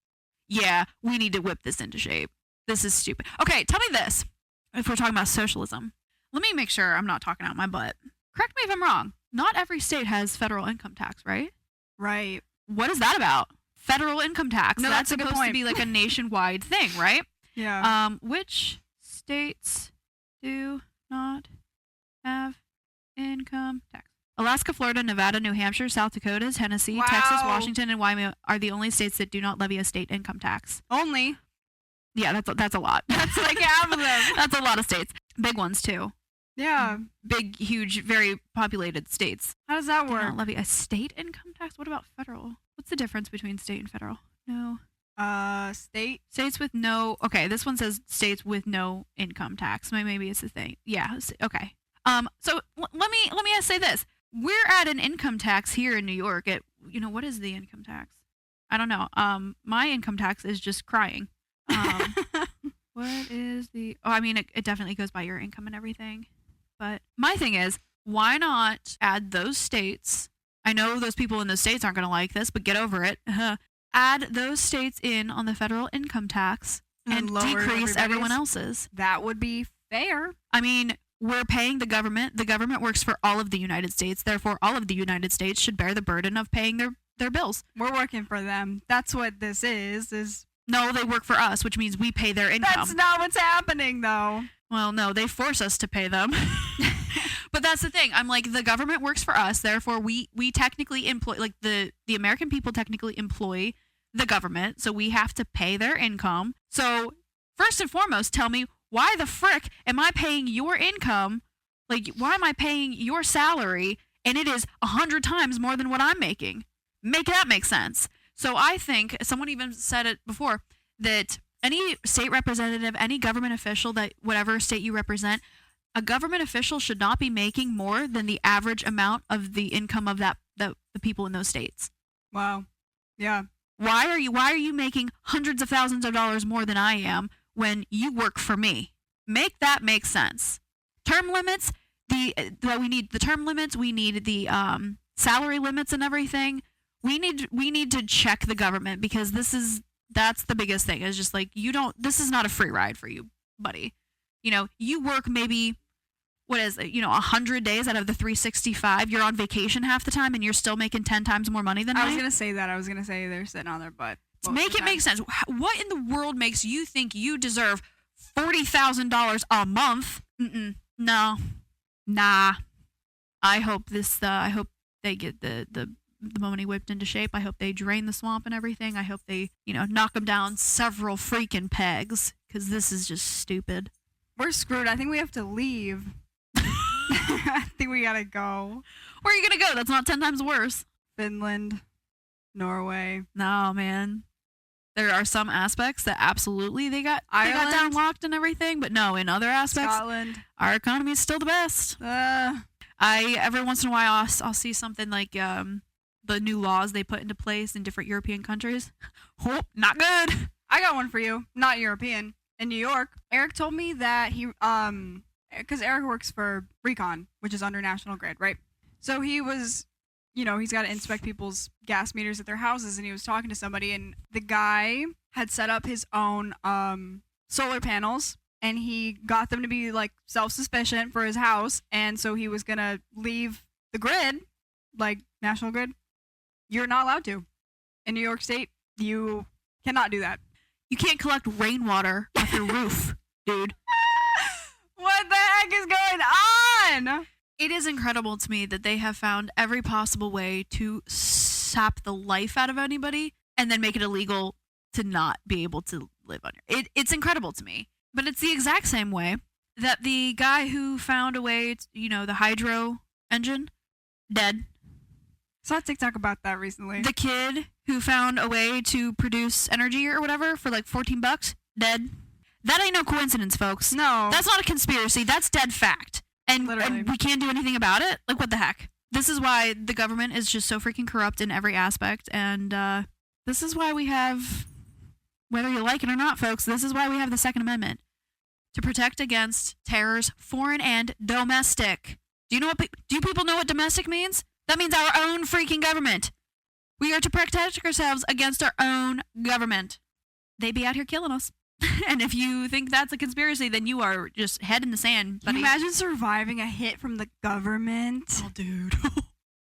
Yeah, we need to whip this into shape. This is stupid. Okay, tell me this. If we're talking about socialism, let me make sure I'm not talking out my butt. Correct me if I'm wrong. Not every state has federal income tax, right? Right. What is that about? Federal income tax. No, that's a good supposed point. to be like a nationwide thing, right? Yeah. Which states do not have income tax? Alaska, Florida, Nevada, New Hampshire, South Dakota, Tennessee, Wow. Texas, Washington, and Wyoming are the only states that do not levy a state income tax. Only. Yeah, that's a lot. That's like half of them. That's a lot of states. Big ones too. Yeah. Big, huge, very populated states. How does that Do work? not levy a state income tax? What about federal? What's the difference between state and federal? No. State. States with no. Okay, this one says states with no income tax. Maybe it's the thing. Yeah. Okay. So let me say this. we're at an income tax here in New York. What is the income tax? I don't know. My income tax is just crying. What is the? Oh, I mean, it definitely goes by your income and everything. But my thing is, why not add those states? I know those people in those states aren't going to like this, but get over it. Add those states in on the federal income tax and decrease everyone else's. That would be fair. I mean, we're paying the government. The government works for all of the United States. Therefore, all of the United States should bear the burden of paying their bills. We're working for them. That's what this is. No, they work for us, which means we pay their income. That's not what's happening, though. Well, no, they force us to pay them. But that's the thing. I'm like, the government works for us. Therefore, we technically employ, like the American people technically employ the government. So we have to pay their income. So first and foremost, tell me, why the frick am I paying your income? Like, why am I paying your salary? And it is 100 times more than what I'm making. Make that make sense. So I think, someone even said it before, that any state representative, any government official, that whatever state you represent, a government official should not be making more than the average amount of the income of the people in those states. Wow. Yeah. Why are you making hundreds of thousands of dollars more than I am when you work for me? Make that make sense. Term limits, we need the term limits, we need the salary limits and everything. We need to check the government, because that's the biggest thing. Is just like, this is not a free ride for you, buddy. You work maybe, 100 days out of the 365. You're on vacation half the time, and you're still making 10 times more money than I was going to say that. I was going to say they're sitting on their butt. Make it make sense. What in the world makes you think you deserve $40,000 a month? No. Nah. I hope they get the money whipped into shape. I hope they drain the swamp and everything. I hope they, knock them down several freaking pegs, because this is just stupid. We're screwed. I think we have to leave. I think we gotta go. Where are you gonna go? That's not 10 times worse. Finland, Norway. No, man. There are some aspects that absolutely they got down locked and everything, but no, in other aspects, Scotland. Our economy is still the best. Every once in a while I'll see something like the new laws they put into place in different European countries. Oh, not good. I got one for you. Not European. In New York, Eric told me that he because Eric works for Recon, which is under National Grid, right? So he was, he's got to inspect people's gas meters at their houses, and he was talking to somebody, and the guy had set up his own solar panels, and he got them to be like self-sufficient for his house, and so he was gonna leave the grid, like National Grid. You're not allowed to. In New York State, you cannot do that. You can't collect rainwater off your roof, dude. What the heck is going on? It is incredible to me that they have found every possible way to sap the life out of anybody and then make it illegal to not be able to live on it. It's incredible to me. But it's the exact same way that the guy who found a way, the hydro engine, dead. Saw TikTok about that recently. The kid who found a way to produce energy or whatever for like $14, dead. That ain't no coincidence, folks. No. That's not a conspiracy. That's dead fact. And we can't do anything about it? Like, what the heck? This is why the government is just so freaking corrupt in every aspect. And this is why we have, whether you like it or not, folks, this is why we have the Second Amendment. To protect against terrors, foreign and domestic. Do people know what domestic means? That means our own freaking government. We are to protect ourselves against our own government. They be out here killing us. And if you think that's a conspiracy, then you are just head in the sand, buddy. Can you imagine surviving a hit from the government? Oh, dude.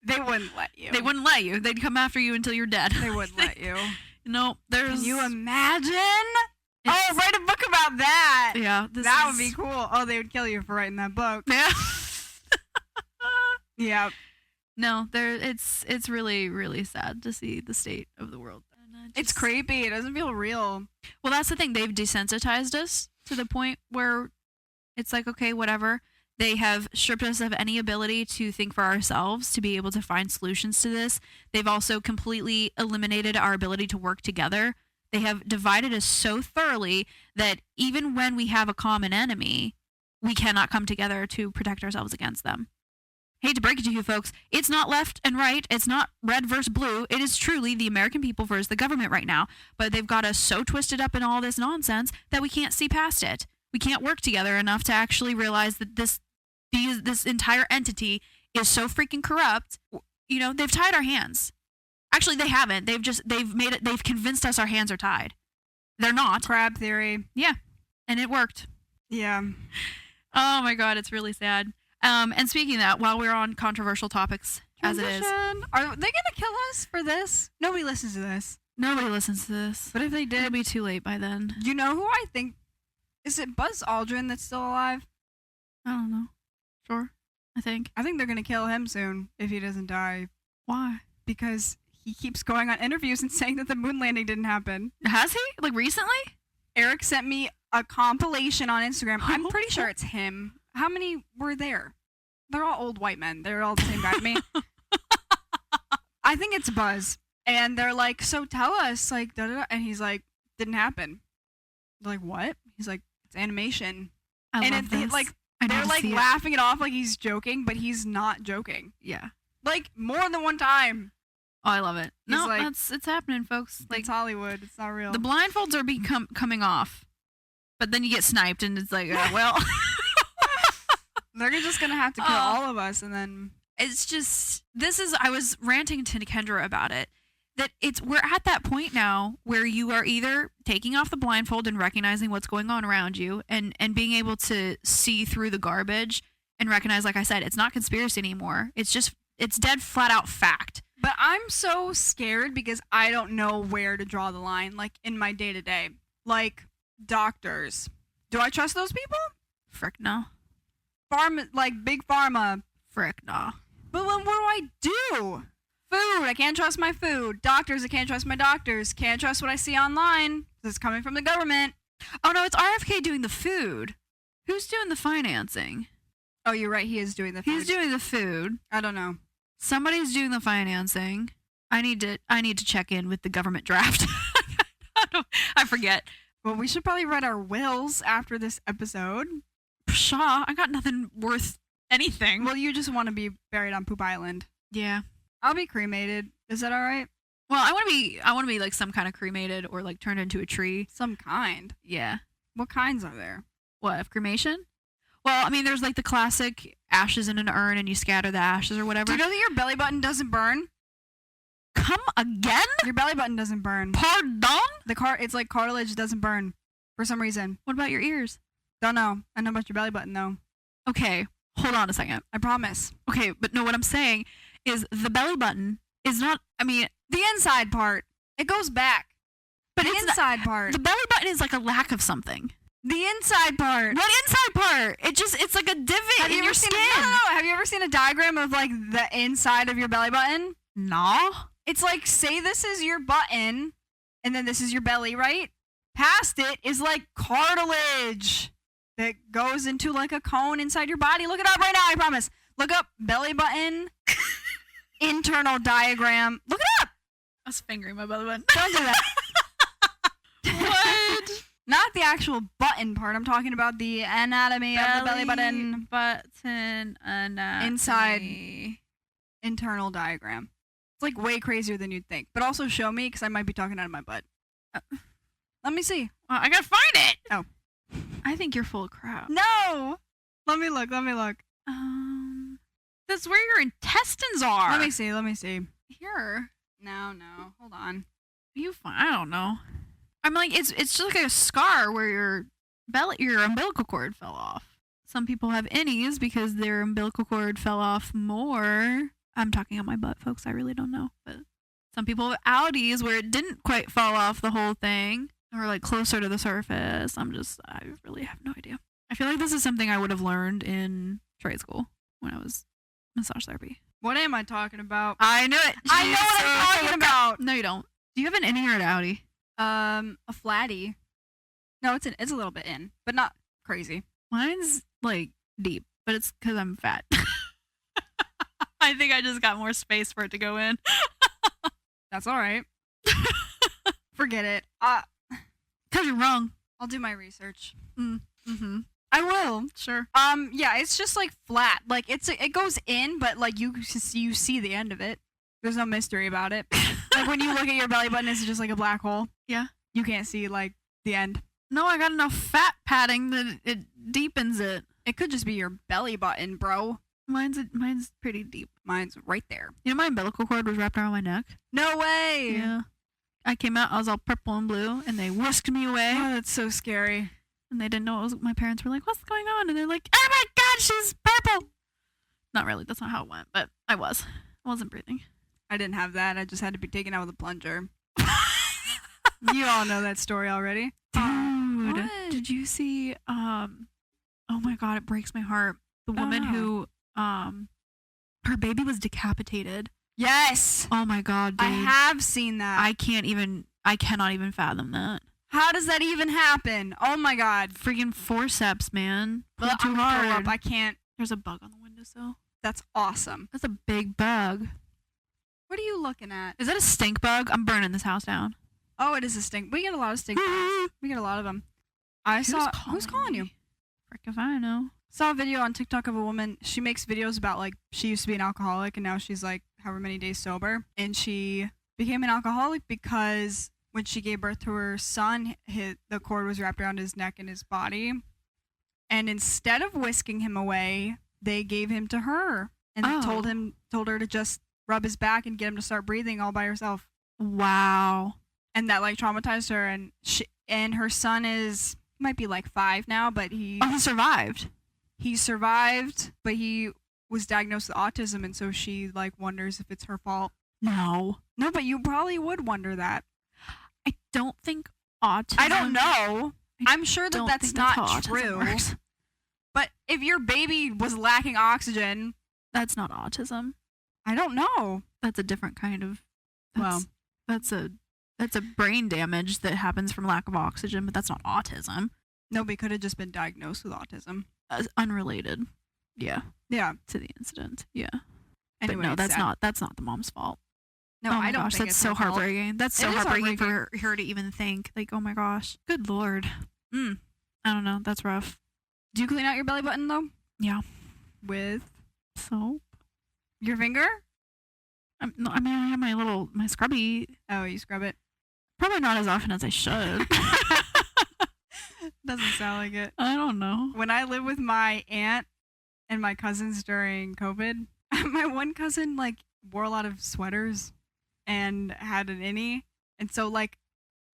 They wouldn't let you. They wouldn't let you. They'd come after you until you're dead. They wouldn't let you. No, there's... Can you imagine? Write a book about that. Yeah. That would be cool. Oh, they would kill you for writing that book. Yeah. Yeah. No, it's really, really sad to see the state of the world. It's creepy. It doesn't feel real. Well, that's the thing. They've desensitized us to the point where it's like, okay, whatever. They have stripped us of any ability to think for ourselves, to be able to find solutions to this. They've also completely eliminated our ability to work together. They have divided us so thoroughly that even when we have a common enemy, we cannot come together to protect ourselves against them. hate to break it to you folks, it's not left and right. It's not red versus blue. It is truly the American people versus the government right now. But they've got us so twisted up in all this nonsense that we can't see past it. We can't work together enough to actually realize that this entire entity is so freaking corrupt. You know, they've tied our hands. Actually, they haven't. They've convinced us our hands are tied. They're not. Crab theory. Yeah. And it worked. Yeah. Oh my God, it's really sad. And speaking of that, while we're on controversial topics, as it is. Are they gonna kill us for this? Nobody listens to this. Nobody listens to this. But if they did, it'll be too late by then. You know who I think? Is it Buzz Aldrin that's still alive? I don't know. Sure. I think they're gonna kill him soon if he doesn't die. Why? Because he keeps going on interviews and saying that the moon landing didn't happen. Has he? Like recently? Eric sent me a compilation on Instagram. I'm pretty sure it's him. How many were there? They're all old white men. They're all the same guy to me. I think it's Buzz. And they're like, so tell us, like, da-da-da. And he's like, didn't happen. They're like, what? He's like, it's animation. I love this. They're like laughing it off like he's joking, but he's not joking. Yeah. Like, more than one time. Oh, I love it. He's No, like, it's happening, folks. Like it's Hollywood. It's not real. the blindfolds are coming off, but then you get sniped, and it's like, well, they're just gonna have to kill all of us, and then it's just I was ranting to Kendra about it. That we're at that point now where you are either taking off the blindfold and recognizing what's going on around you, and being able to see through the garbage and recognize, like I said, it's not conspiracy anymore. It's dead flat out fact. But I'm so scared because I don't know where to draw the line, like, in my day-to-day. Like, doctors. Do I trust those people? Frick no. Big pharma. Frick no. But what do I do? Food. I can't trust my food. Doctors. I can't trust my doctors. Can't trust what I see online. It's coming from the government. Oh, no, it's RFK doing the food. Who's doing the financing? Oh, you're right. He is doing the food. He's doing the food. I don't know. Somebody's doing the financing. I need to check in with the government draft. I forget. Well, we should probably write our wills after this episode. Pshaw, I got nothing worth anything. Well, you just want to be buried on Poop Island. Yeah. I'll be cremated. Is that all right? Well, I want to be like some kind of cremated or like turned into a tree. Some kind. Yeah. What kinds are there? What, of cremation? Well, I mean, there's like the classic ashes in an urn and you scatter the ashes or whatever. Do you know that your belly button doesn't burn? Come again? Your belly button doesn't burn. Pardon? It's like cartilage doesn't burn for some reason. What about your ears? Don't know. I know about your belly button though. Okay, hold on a second. I promise. Okay, but no, what I'm saying is the belly button is not, I mean, the inside part. It goes back. But the inside part. The belly button is like a lack of something. The inside part. What inside part? It's like a divot in your skin. No. Have you ever seen a diagram of like the inside of your belly button? No. It's like, say this is your button, and then this is your belly, right? Past it is like cartilage that goes into like a cone inside your body. Look it up right now, I promise. Look up belly button internal diagram. Look it up. I was fingering my belly button. Don't do that. What? Not the actual button part. I'm talking about the anatomy of the belly button. Button anatomy. Inside internal diagram. It's like way crazier than you'd think. But also show me, because I might be talking out of my butt. Let me see. I gotta find it. Oh. I think you're full of crap. No! Let me look. That's where your intestines are. Let me see. Here. No. Hold on. I don't know. I'm like, it's just like a scar where your umbilical cord fell off. Some people have innies because their umbilical cord fell off more. I'm talking on my butt, folks. I really don't know. But some people have outies where it didn't quite fall off the whole thing, or like closer to the surface. I really have no idea. I feel like this is something I would have learned in trade school when I was massage therapy. What am I talking about? I knew it. I know what I'm talking about. No, you don't. Do you have an innie or an outie? A flatty. No, it's a little bit in, but not crazy. Mine's like deep, but it's because I'm fat. I think I just got more space for it to go in. That's all right. Forget it. Because you're wrong. I'll do my research. Mm-hmm. I will. Sure. Yeah, it's just like flat. Like it goes in, but like you see the end of it. There's no mystery about it. Like when you look at your belly button, it's just like a black hole. Yeah. You can't see like the end. No, I got enough fat padding that it deepens it. It could just be your belly button, bro. Mine's pretty deep. Mine's right there. You know, my umbilical cord was wrapped around my neck. No way. Yeah. I came out, I was all purple and blue, and they whisked me away. Oh, that's so scary. And they didn't know it was. My parents were like, "What's going on?" And they're like, "Oh my God, she's purple." Not really. That's not how it went, but I wasn't breathing. I didn't have that. I just had to be taken out with a plunger. You all know that story already. Dude, What? did you see? Oh my God, it breaks my heart. The woman who, her baby was decapitated. Yes. Oh my God, dude. I have seen that. I cannot even fathom that. How does that even happen? Oh my God. Freaking forceps, man. Pulled Well, too I'm gonna throw hard. up. I can't. There's a bug on the windowsill. That's awesome. That's a big bug. What are you looking at? Is that a stink bug? I'm burning this house down. Oh, it is a stink. We get a lot of stink bugs. We get a lot of them. Who's calling you? Frick if I know. Saw a video on TikTok of a woman. She makes videos about like she used to be an alcoholic and now she's like however many days sober. And she became an alcoholic because when she gave birth to her son, the cord was wrapped around his neck and his body. And instead of whisking him away, they gave him to her and told her to just rub his back and get him to start breathing all by herself. Wow. And that like traumatized her. And her son might be like 5 now, but he survived. He survived, but he was diagnosed with autism, and so she like wonders if it's her fault. No, but you probably would wonder that. I don't think autism. I don't know. I'm sure that's not true. Works. But if your baby was lacking oxygen, that's not autism. I don't know. That's a different kind of. That's a brain damage that happens from lack of oxygen, but that's not autism. Nobody could have just been diagnosed with autism. Unrelated. Yeah. Yeah. To the incident. Yeah. Anyway, but no, that's not the mom's fault. No, I don't think that's it's so her fault. heartbreaking. That's so heartbreaking for her to even think. Like, oh my gosh. Good Lord. I don't know. That's rough. Do you clean out your belly button though? Yeah. With soap? Your finger? I have my scrubby. Oh, you scrub it? Probably not as often as I should. Doesn't sound like it. I don't know. When I lived with my aunt and my cousins during COVID, my one cousin like wore a lot of sweaters and had an innie, and so like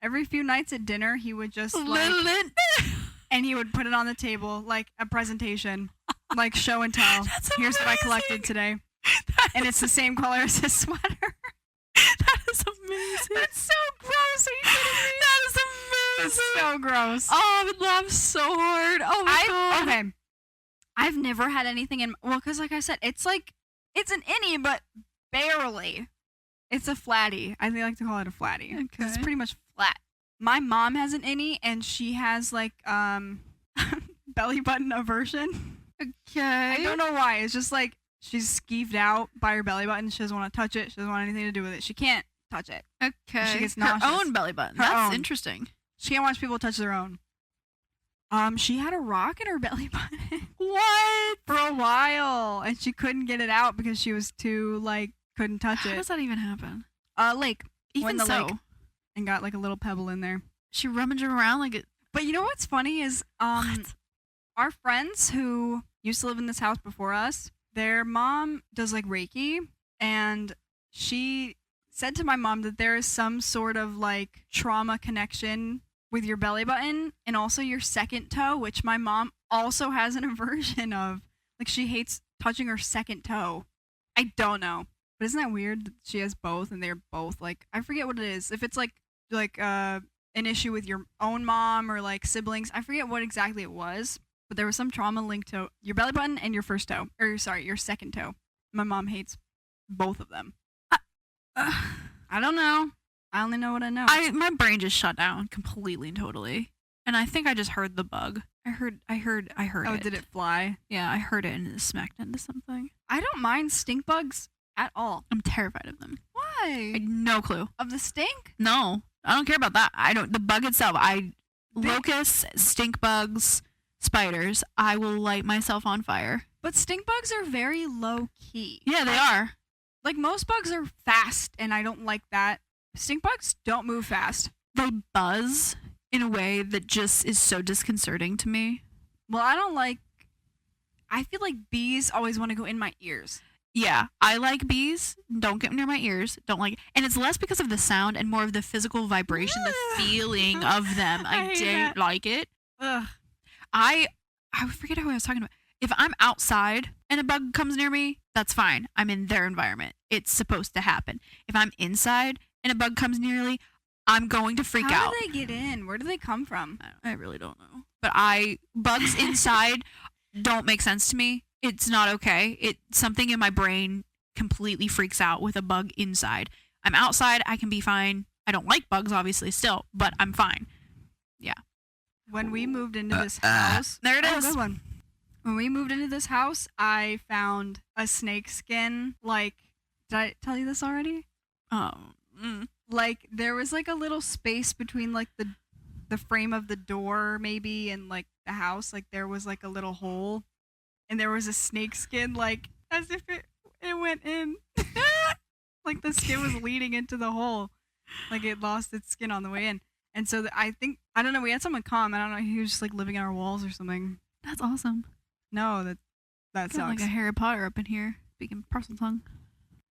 every few nights at dinner he would just like and he would put it on the table like a presentation, like show and tell. Here's what I collected today, and it's the same color as his sweater. That is amazing. That's so gross. Are you kidding me? That is amazing. It's so gross. Oh, I would laugh so hard. Oh my God. Okay. I've never had anything because like I said, it's like, it's an innie, but barely. It's a flatty. I like to call it a flatty. Okay. It's pretty much flat. My mom has an innie, and she has like, belly button aversion. Okay. I don't know why. It's just like, she's skeeved out by her belly button. She doesn't want to touch it. She doesn't want anything to do with it. She can't touch it. Okay. She gets nauseous. Her own belly button. That's interesting. She can't watch people touch their own. She had a rock in her belly button. What? For a while, and she couldn't get it out because she was too couldn't touch it. How does that even happen? Lake. Even so. Lake and got like a little pebble in there. She rummaged around like it. But you know what's funny is our friends who used to live in this house before us, their mom does like Reiki, and she said to my mom that there is some sort of like trauma connection with your belly button and also your second toe, which my mom also has an aversion of. Like she hates touching her second toe. I don't know. But isn't that weird that she has both and they're both like, I forget what it is. If it's like an issue with your own mom or like siblings, I forget what exactly it was. But there was some trauma linked to your belly button and your first toe. Or sorry, your second toe. My mom hates both of them. I don't know. I only know what I know. My brain just shut down completely and totally. And I think I just heard the bug. I heard Oh, it. did it fly? Yeah, I heard it and it smacked into something. I don't mind stink bugs at all. I'm terrified of them. I Why? had no clue. Of the stink? No, I don't care about that. The bug itself. Locusts, stink bugs, spiders, I will light myself on fire. But stink bugs are very low key. Yeah, they are. Like most bugs are fast, and I don't like that. Stink bugs don't move fast. They buzz in a way that just is so disconcerting to me. Well, I feel like bees always want to go in my ears. Yeah, I like bees. Don't get near my ears. Don't like it. And it's less because of the sound and more of the physical vibration, the feeling of them. I don't like it. Ugh. I forget who I was talking about. If I'm outside and a bug comes near me, that's fine. I'm in their environment. It's supposed to happen. If I'm inside and a bug comes near me, I'm going to freak out. How do they get in? Where do they come from? I really don't know. But bugs inside don't make sense to me. It's not okay. Something in my brain completely freaks out with a bug inside. I'm outside, I can be fine. I don't like bugs, obviously, still, but I'm fine. Yeah. When we moved into this house, there it is. Good one. When we moved into this house, I found a snake skin. Like, did I tell you this already? Like, there was like a little space between like the frame of the door, maybe, and like the house. Like, there was like a little hole. And there was a snake skin, like, as if it went in. Like, the skin was leading into the hole. Like, it lost its skin on the way in. And so I don't know, we had someone come. I don't know, he was just, like, living in our walls or something. That's awesome. No, that sucks. Like a Harry Potter up in here, speaking parcel tongue.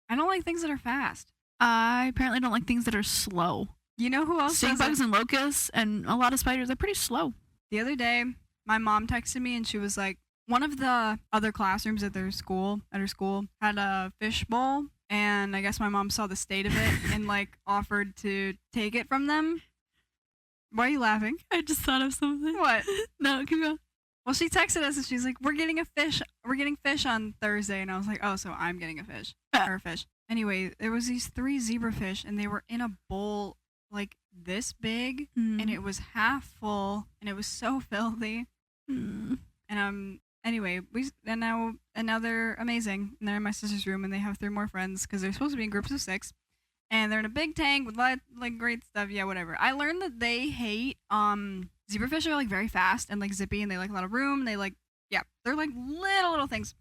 I don't like things that are fast. I apparently don't like things that are slow. You know who else stink bugs and locusts and a lot of spiders are pretty slow. The other day, my mom texted me and she was like, one of the other classrooms at her school, had a fish bowl, and I guess my mom saw the state of it and like offered to take it from them. Why are you laughing? I just thought of something. What? No, keep going. Well, she texted us and she's like, "We're getting fish on Thursday," and I was like, "Oh, so I'm getting a fish or a fish." Anyway, there was these 3 zebrafish, and they were in a bowl like this big, and it was half full, and it was so filthy. And anyway, now they're amazing. And they're in my sister's room, and they have 3 more friends because they're supposed to be in groups of 6. And they're in a big tank with like great stuff. Yeah, whatever. I learned that they hate zebrafish are like very fast and like zippy, and they like a lot of room. They're like little things.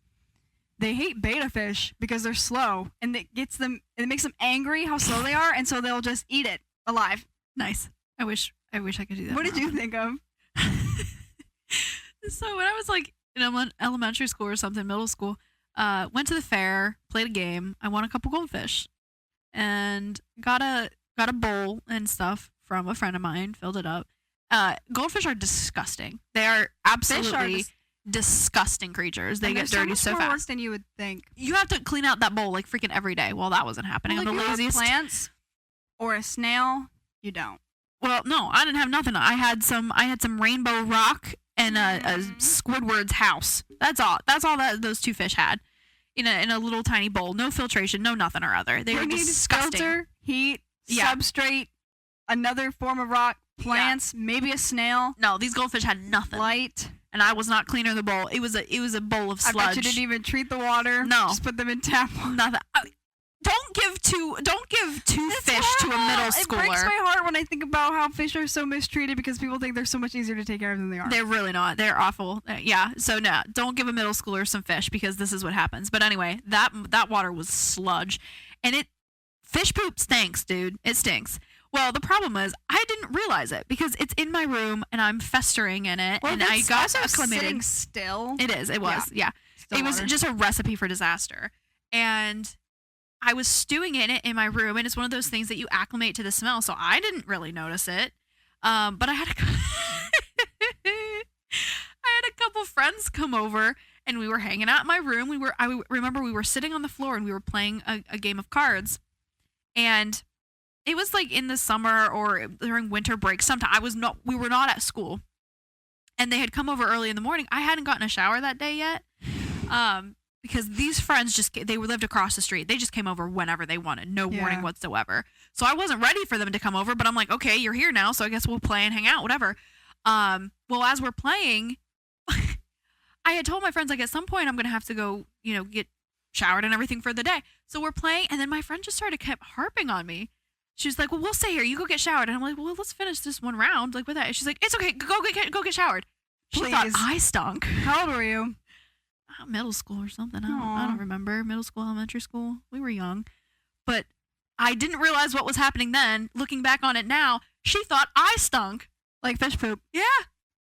They hate beta fish because they're slow, and it makes them angry how slow they are, and so they'll just eat it alive. Nice. I wish I could do that. What did you think of? So when I was like in elementary school or something, middle school, went to the fair, played a game. I won a couple goldfish, and got a bowl and stuff from a friend of mine. Filled it up. Goldfish are disgusting. They are absolutely disgusting creatures. They get dirty so much more fast. work than you would think. You have to clean out that bowl like freaking every day. Well, that wasn't happening. Well, I'm the like laziest. Plants or a snail, you don't. Well, no, I didn't have nothing. I had some rainbow rock and a Squidward's house. That's all that those 2 fish had in a little tiny bowl. No filtration, no nothing or other. They were disgusting. Filter, heat, substrate, another form of rock, plants, maybe a snail. No, these goldfish had nothing. Light. And I was not cleaning the bowl. It was a bowl of sludge. I bet you didn't even treat the water. No, just put them in tap water. Nothing. Don't give two fish to a middle schooler. It breaks my heart when I think about how fish are so mistreated because people think they're so much easier to take care of than they are. They're really not. They're awful. Yeah. So no, don't give a middle schooler some fish because this is what happens. But anyway, that water was sludge, and fish poop stinks, dude. It stinks. Well, the problem is I didn't realize it because it's in my room and I'm festering in it, and I got acclimated. Sitting still. It is. It was. Yeah. It was just a recipe for disaster, and I was stewing in it in my room, and it's one of those things that you acclimate to the smell, so I didn't really notice it. But I had a couple friends come over, and we were hanging out in my room. I remember we were sitting on the floor, and we were playing a game of cards, and it was like in the summer or during winter break. Sometime we were not at school, and they had come over early in the morning. I hadn't gotten a shower that day yet. Because these friends they lived across the street. They just came over whenever they wanted. No warning whatsoever. So I wasn't ready for them to come over, but I'm like, okay, you're here now, so I guess we'll play and hang out, whatever. Well, as we're playing, I had told my friends, like, at some point I'm going to have to go, get showered and everything for the day. So we're playing, and then my friend just kept harping on me. She was like, well, we'll stay here. You go get showered. And I'm like, well, let's finish this one round. Like, with that. She's like, it's okay. Go get showered. She thought Please. I stunk. How old were you? Middle school or something. I Aw. don't remember. Middle school, elementary school. We were young. But I didn't realize what was happening then. Looking back on it now, she thought I stunk. Like fish poop. Yeah.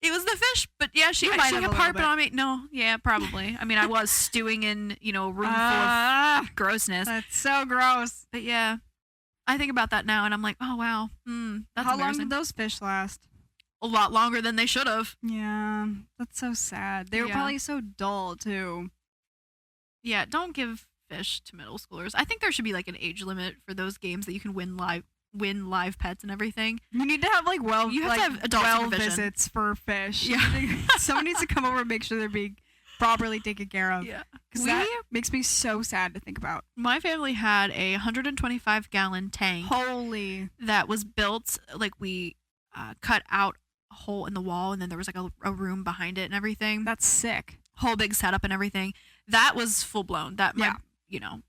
It was the fish, but yeah, she You might had have a little harping bit. on me. No, yeah, probably. I mean, I was stewing in, a room full of Ah, grossness. that's so gross. But yeah, I think about that now and I'm like, oh, wow. That's How long embarrassing. did those fish last? A lot longer than they should have. Yeah, that's so sad. They were Yeah. probably so dull too. Yeah, don't give fish to middle schoolers. I think there should be like an age limit for those games that you can win live pets and everything. You need to have You have to have adult supervision. visits for fish. Yeah. Someone needs to come over and make sure they're being properly taken care of. Yeah. Because that makes me so sad to think about. My family had a 125-gallon tank Holy. that was built, like we cut out a hole in the wall and then there was like a room behind it and everything. That's sick. Whole big setup and everything. That was full blown.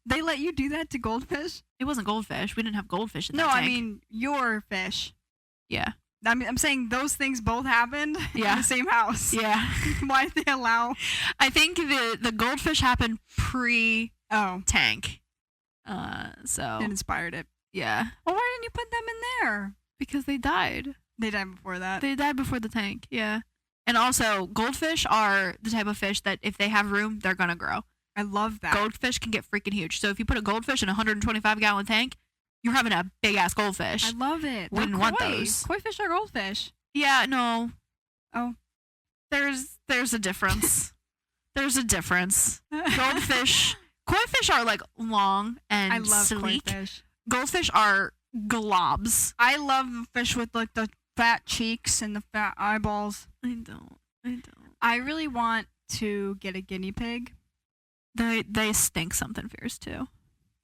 They let you do that to goldfish? It wasn't goldfish. We didn't have goldfish in that No, tank. I mean your fish. Yeah. I'm saying those things both happened in Yeah. the same house. Yeah. Why did they allow? I think the goldfish happened pre-tank. Oh, So, it inspired it. yeah. Well, why didn't you put them in there? Because they died. They died before that. They died before the tank. Yeah. And also, goldfish are the type of fish that if they have room, they're going to grow. I love that. Goldfish can get freaking huge. So if you put a goldfish in a 125-gallon tank, you're having a big-ass goldfish. I love it. Wouldn't They're want koi. those. Koi fish are goldfish. Yeah, no. Oh. There's a difference. There's a difference. Goldfish, koi fish are like long and I love sleek. koi fish. Goldfish are globs. I love fish with like the fat cheeks and the fat eyeballs. I don't. I really want to get a guinea pig. They stink something fierce too.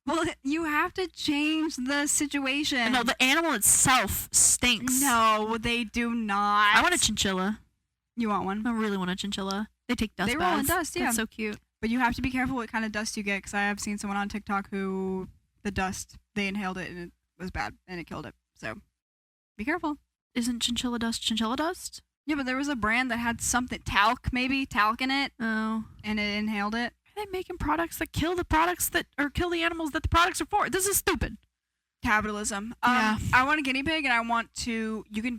Well, you have to change the situation. No, the animal itself stinks. No, they do not. I want a chinchilla. You want one? I really want a chinchilla. They take dust They roll in baths. dust, yeah. That's so cute. But you have to be careful what kind of dust you get, because I have seen someone on TikTok who the dust, they inhaled it and it was bad and it killed it. So be careful. Isn't chinchilla dust? Yeah, but there was a brand that had something, talc in it, Oh. and it inhaled it. Are they making products that kill the products that, or kill the animals that the products are for? This is stupid. Capitalism. Yeah. I want a guinea pig, and I want to. You can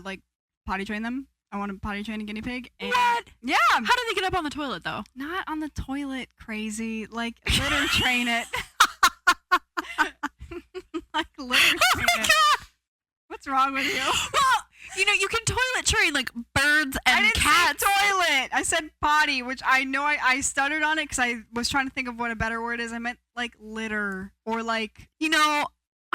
like potty train them. I want to potty train a guinea pig. And What? Yeah. How do they get up on the toilet though? Not on the toilet, crazy. Like litter train it. Like litter Oh train my it. god! What's wrong with you? Well, you can toilet train like birds I and didn't cats. say toilet. I said potty, which I know I stuttered on it because I was trying to think of what a better word is. I meant like litter or like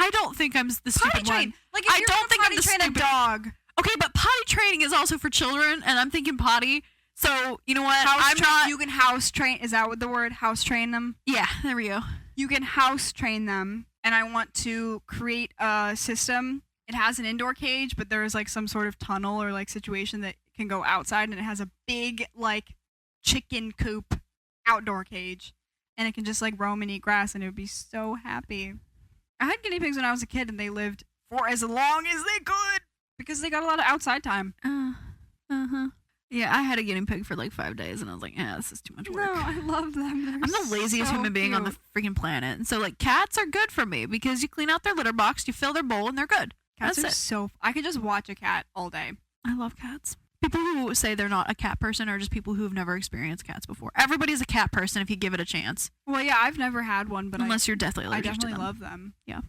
I don't think I'm the stupid potty train. one. Like if I you're don't gonna think I'm potty the train stupid- a dog. Okay, but potty training is also for children, and I'm thinking potty. So you know what? You can house train. Is that what the word house train them? Yeah, there we go. You can house train them, and I want to create a system. It has an indoor cage, but there is like some sort of tunnel or like situation that can go outside, and it has a big like chicken coop outdoor cage, and it can just like roam and eat grass, and it would be so happy. I had guinea pigs when I was a kid, and they lived for as long as they could because they got a lot of outside time. Yeah, I had a guinea pig for like 5 days, and I was like, yeah, this is too much work. No, I love them. They're I'm the laziest so human being on the cute. freaking planet. And so, like, cats are good for me because you clean out their litter box, you fill their bowl, and they're good. Cats That's are it. so. I could just watch a cat all day. I love cats. People who say they're not a cat person are just people who have never experienced cats before. Everybody's a cat person if you give it a chance. Well, yeah, I've never had one, but Unless you're deathly I allergic definitely to them. love them. Yeah.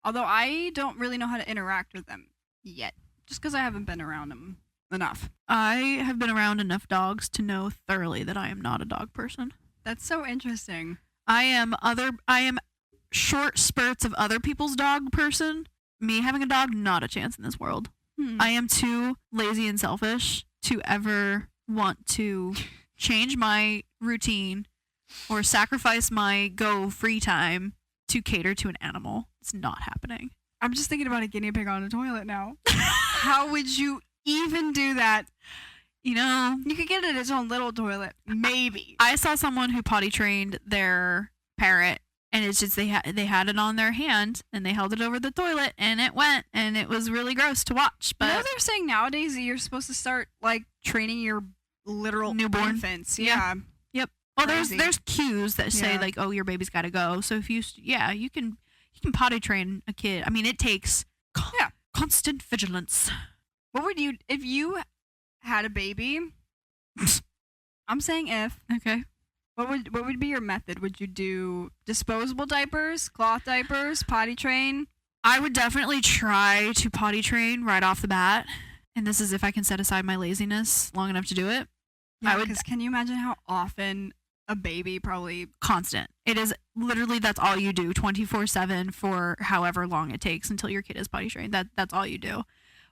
Although I don't really know how to interact with them yet, just because I haven't been around them enough. I have been around enough dogs to know thoroughly that I am not a dog person. That's so interesting. I am short spurts of other people's dog person. Me having a dog, not a chance in this world. I am too lazy and selfish to ever want to change my routine or sacrifice my free time to cater to an animal. It's not happening. I'm just thinking about a guinea pig on a toilet now. How would you even do that? You know, You could get it its own little toilet, maybe. I saw someone who potty trained their parrot And it's just they had it on their hand and they held it over the toilet and it went, and it was really gross to watch. But they're saying nowadays that you're supposed to start like training your literal newborn infants. Yeah. Yep. Well, Crazy. there's cues that say Yeah. like, oh, your baby's got to go. So if you can potty train a kid. I mean, it takes constant vigilance. What would you if you had a baby? I'm saying if. Okay. What would be your method? Would you do disposable diapers, cloth diapers, potty train? I would definitely try to potty train right off the bat. And this is if I can set aside my laziness long enough to do it. Yeah, I would because can you imagine how often a baby probably constant. It is literally that's all you do 24/7 for however long it takes until your kid is potty trained. That's all you do.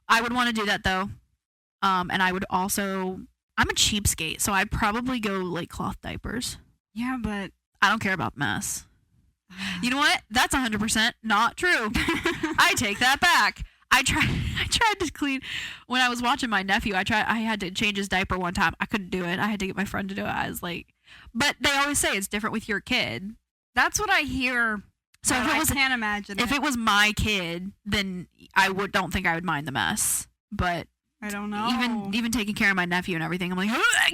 I would want to do that though. And I would also I'm a cheapskate, so I'd probably go like cloth diapers. Yeah, but I don't care about mess. You know what? That's 100% not true. I take that back. I tried to clean when I was watching my nephew. I had to change his diaper one time. I couldn't do it. I had to get my friend to do it. I was like, but they always say it's different with your kid. That's what I hear. So but if it was I can't imagine if it was my kid, then don't think I would mind the mess. But I don't know. even taking care of my nephew and everything, I'm like, I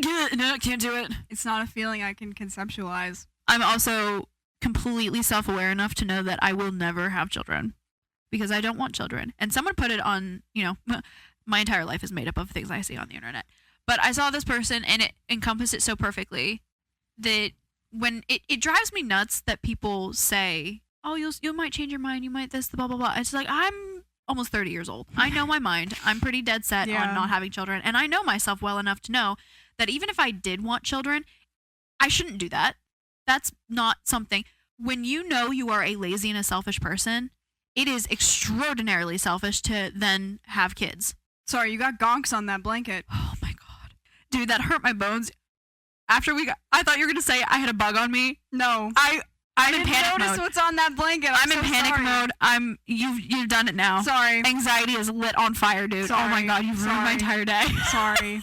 can't do it. It's not a feeling I can conceptualize. I'm also completely self-aware enough to know that I will never have children because I don't want children. And someone put it on, my entire life is made up of things I see on the internet. But I saw this person and it encompassed it so perfectly that when it drives me nuts that people say, oh, you might change your mind, you might this, the blah, blah, blah. It's like, I'm almost 30 years old. I know my mind. I'm pretty dead set on not having children. And I know myself well enough to know that even if I did want children, I shouldn't do that. That's not something. When you know you are a lazy and a selfish person, it is extraordinarily selfish to then have kids. Sorry, you got gonks on that blanket. Oh my God. Dude, that hurt my bones. I thought you were going to say I had a bug on me. No. I'm in panic notice mode. what's on that blanket. I'm in panic mode. You've done it now. Sorry. Anxiety is lit on fire, dude. Sorry. Oh my God, you've ruined my entire day. Sorry.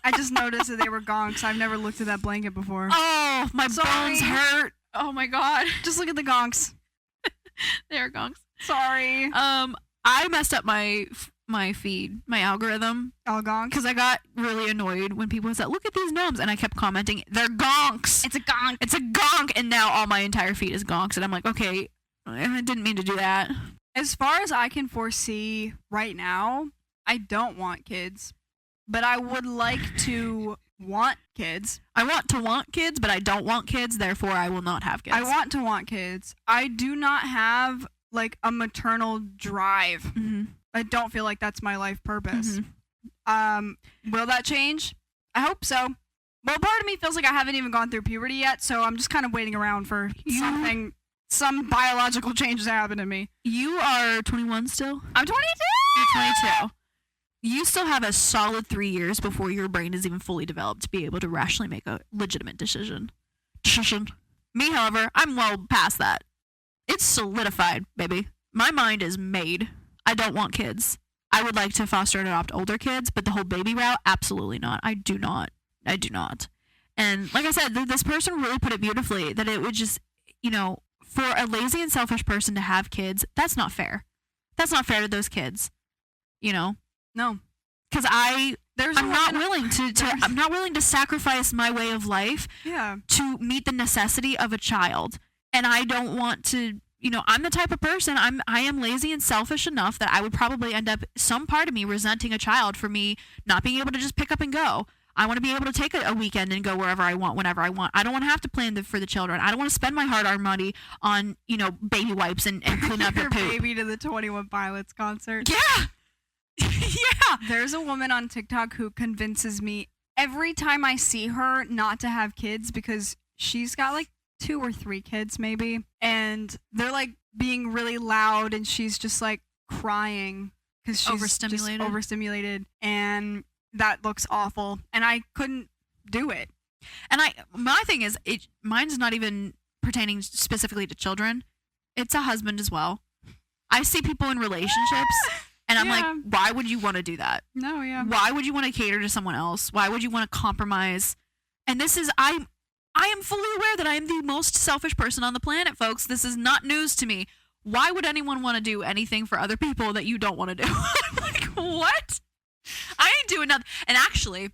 I just noticed that they were gonks. I've never looked at that blanket before. Oh, my bones hurt. Oh my God. Just look at the gonks. They are gonks. Sorry. I messed up my feed, my algorithm. All gonks? Because I got really annoyed when people said, look at these gnomes. And I kept commenting, they're gonks. It's a gonk. It's a gonk. And now all my entire feed is gonks. And I'm like, okay, I didn't mean to do that. As far as I can foresee right now, I don't want kids. But I would like to want kids. I want kids, but I don't want kids. Therefore, I will not have kids. I want kids. I do not have, like, a maternal drive. Mm-hmm. I don't feel like that's my life purpose. Mm-hmm. Will that change? I hope so. Well, part of me feels like I haven't even gone through puberty yet, so I'm just kind of waiting around for some biological changes to happen to me. You are 21 still? I'm 22! You're 22. You still have a solid 3 years before your brain is even fully developed to be able to rationally make a legitimate decision. Me, however, I'm well past that. It's solidified, baby. My mind is made. I don't want kids. I would like to foster and adopt older kids, but the whole baby route, absolutely not. I do not. And like I said, this person really put it beautifully, that it would just, for a lazy and selfish person to have kids, that's not fair. That's not fair to those kids. No. Because I'm not willing to sacrifice my way of life to meet the necessity of a child. And I don't want to, I'm the type of person, I am lazy and selfish enough that I would probably end up, some part of me resenting a child for me not being able to just pick up and go. I want to be able to take a weekend and go wherever I want, whenever I want. I don't want to have to plan for the children. I don't want to spend my hard-earned money on, baby wipes and clean up your poop. Baby to the 21 Pilots concert. Yeah. Yeah. There's a woman on TikTok who convinces me every time I see her not to have kids because she's got like 2 or 3 kids maybe, and they're like being really loud and she's just like crying because she's overstimulated, and that looks awful, and I couldn't do it. And my thing is, mine's not even pertaining specifically to children. It's a husband as well. I see people in relationships and I'm like, why would you want to do that? No, yeah. Why would you want to cater to someone else? Why would you want to compromise? And this is, I am fully aware that I am the most selfish person on the planet, folks. This is not news to me. Why would anyone want to do anything for other people that you don't want to do? I'm like, what? I ain't doing nothing. And actually,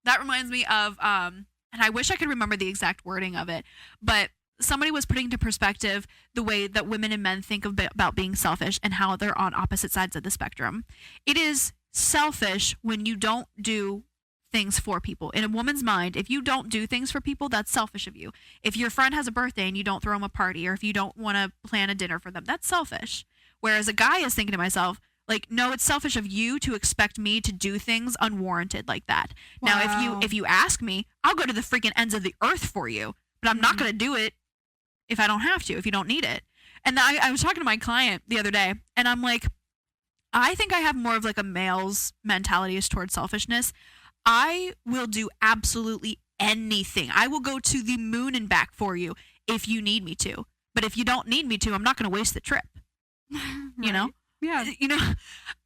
that reminds me of, and I wish I could remember the exact wording of it, but somebody was putting into perspective the way that women and men think about being selfish and how they're on opposite sides of the spectrum. It is selfish when you don't do things for people. In a woman's mind, if you don't do things for people, that's selfish of you. If your friend has a birthday and you don't throw them a party, or if you don't want to plan a dinner for them, that's selfish. Whereas a guy is thinking to myself, like, no, it's selfish of you to expect me to do things unwarranted like that. Wow. Now, if you ask me, I'll go to the freaking ends of the earth for you, but I'm not going to do it if I don't have to, if you don't need it. And I was talking to my client the other day, and I'm like, I think I have more of like a male's mentality as towards selfishness. I will do absolutely anything. I will go to the moon and back for you if you need me to. But if you don't need me to, I'm not going to waste the trip. You know? Yeah. You know?